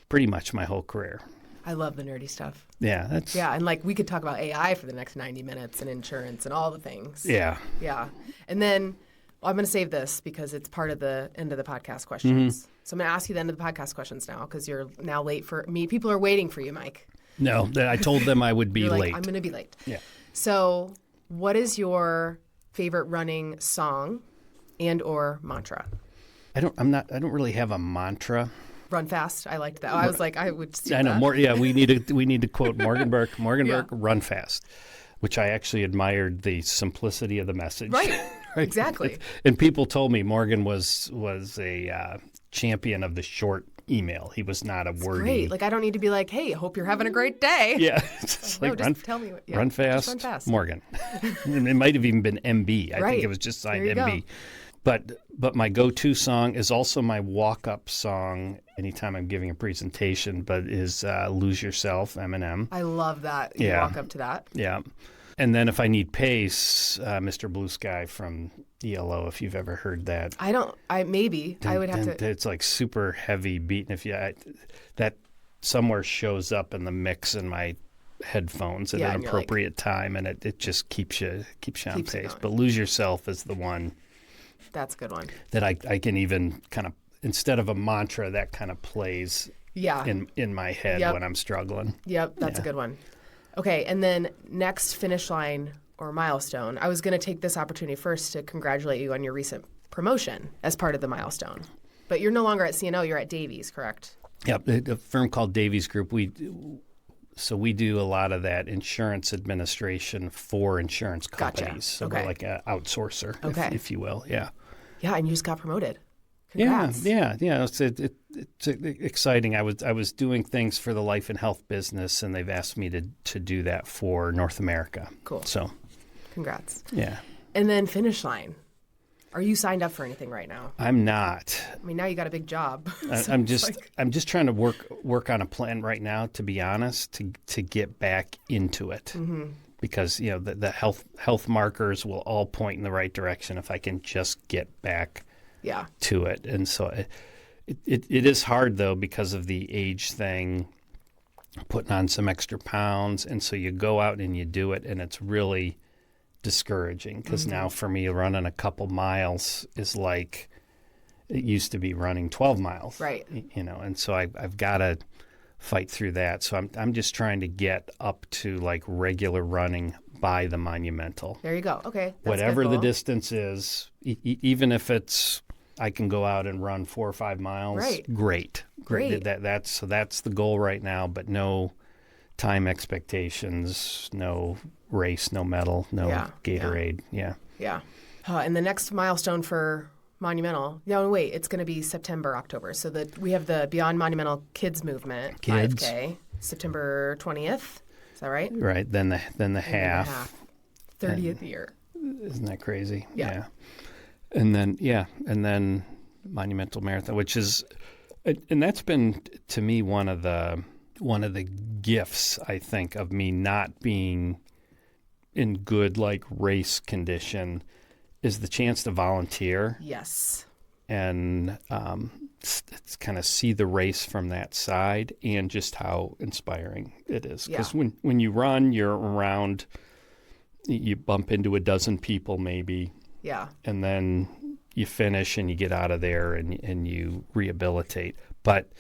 pretty much my whole career. I love the nerdy stuff. Yeah, and like we could talk about AI for the next 90 minutes and insurance and all the things. Yeah. Yeah. And then I'm going to save this because it's part of the end of the podcast questions. So I'm going to ask you the end of the podcast questions now because you're now late for me. People are waiting for you, Mike. No, I told them I would be You're like, late. I'm going to be late. Yeah. So what is your favorite running song and or mantra? I don't really have a mantra. Run fast. I liked that. I was like, I would see I know that. more. Yeah, we need to quote Morgan Burke. Run fast, which I actually admired the simplicity of the message. Right. Exactly. And people told me Morgan was a champion of the short email. He was not a wordy. Great. Like I don't need to be like, hey, hope you're having a great day. Yeah. It's like, just tell me. Run fast. Morgan. It might have even been MB. I think it was just signed MB. But my go-to song is also my walk-up song anytime I'm giving a presentation, but is Lose Yourself, Eminem. I love that. You walk up to that. Yeah. And then if I need pace, Mr. Blue Sky from ELO, if you've ever heard that. I would have to. It's like super heavy beat. And that somewhere shows up in the mix in my headphones at an appropriate time, and it just keeps you on pace. But Lose Yourself is the one. That's a good one. That I can even kind of, instead of a mantra, that kind of plays in my head when I'm struggling. Yep, that's a good one. Okay, and then next finish line or milestone. I was going to take this opportunity first to congratulate you on your recent promotion as part of the milestone. But you're no longer at CNO, you're at Davies, correct? Yep, a firm called Davies Group. We do a lot of that insurance administration for insurance companies. Gotcha. So we're like an outsourcer, if you will. Yeah. Yeah, and you just got promoted. Congrats. Yeah. It's exciting. I was doing things for the life and health business, and they've asked me to do that for North America. Cool. So, congrats. Yeah. And then finish line. Are you signed up for anything right now? I'm not. I mean, now you got a big job. So I'm it's just like- I'm just trying to work on a plan right now, to be honest, to get back into it. Because the health markers will all point in the right direction if I can just get back to it. And so it is hard though, because of the age thing, putting on some extra pounds, and so you go out and you do it, and it's really discouraging, because now for me, running a couple miles is like it used to be running 12 miles, Right. And so I've got to fight through that. So I'm just trying to get up to like regular running by the Monumental. There you go. Okay. That's Whatever good the goal. distance is, even if it's I can go out and run 4 or 5 miles. Right. Great. That's the goal right now, but no time expectations, no race, no medal, no Gatorade. Yeah. And the next milestone for Monumental, it's going to be September, October. So we have the Beyond Monumental Kids Movement, Kids. 5K, September 20th. Is that right? Right. Then the half. 30th year. Isn't that crazy? Yeah. And then Monumental Marathon, which is, and that's been to me one of the gifts, I think, of me not being in good like race condition, is the chance to volunteer. Yes. And it's kind of see the race from that side, and just how inspiring it is. Because when you run, you're around, you bump into a dozen people maybe. Yeah. And then you finish and you get out of there and you rehabilitate. But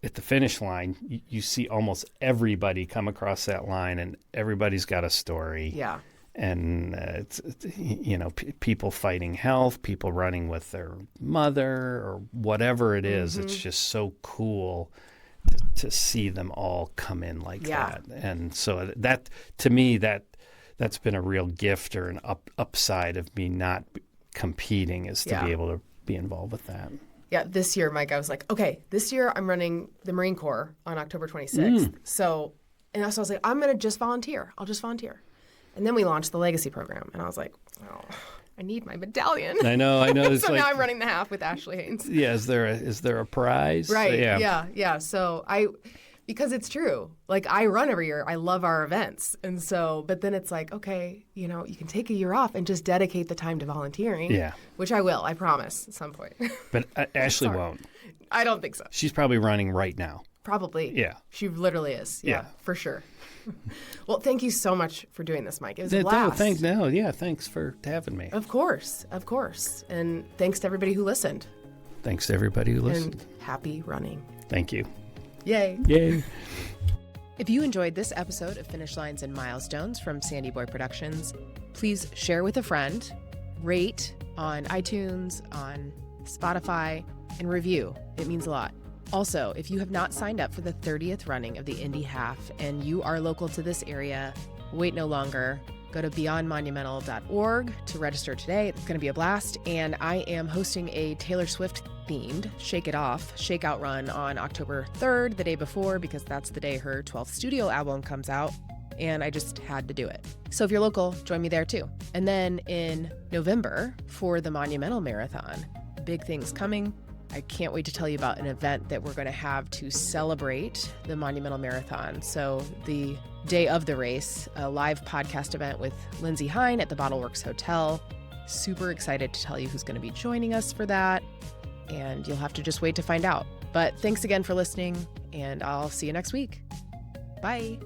at the finish line, you see almost everybody come across that line, and everybody's got a story. Yeah. And it's people fighting health, people running with their mother, or whatever it is. It's just so cool to see them all come in like that. And so that, to me, that's been a real gift, or an upside of me not competing, is to be able to be involved with that. Yeah, this year, Mike, I was like, okay, this year I'm running the Marine Corps on October 26th. So I was like, I'm going to just volunteer. I'll just volunteer. And then we launched the Legacy program, and I was like, oh, I need my medallion. I know. It's so like, now I'm running the half with Ashley Haynes. Yeah, is there a prize? Right. So, yeah. So because it's true. Like, I run every year. I love our events. And so, but then it's like, okay, you can take a year off and just dedicate the time to volunteering. Yeah. Which I will, I promise, at some point. But Ashley won't. I don't think so. She's probably running right now. Probably. Yeah. She literally is. Yeah. For sure. Well, thank you so much for doing this, Mike. It was a blast. Thanks for having me. Of course. And thanks to everybody who listened. Thanks to everybody who listened. And happy running. Thank you. Yay. Yay. If you enjoyed this episode of Finish Lines and Milestones from Sandy Boy Productions, please share with a friend, rate on iTunes, on Spotify, and review. It means a lot. Also, if you have not signed up for the 30th running of the Indy Half and you are local to this area, wait no longer. Go to beyondmonumental.org to register today. It's going to be a blast. And I am hosting a Taylor Swift-themed Shake It Off, Shakeout run on October 3rd, the day before, because that's the day her 12th studio album comes out. And I just had to do it. So if you're local, join me there too. And then in November for the Monumental Marathon, big things coming. I can't wait to tell you about an event that we're going to have to celebrate the Monumental Marathon. So the day of the race, a live podcast event with Lindsay Hine at the Bottleworks Hotel. Super excited to tell you who's going to be joining us for that. And you'll have to just wait to find out. But thanks again for listening, and I'll see you next week. Bye.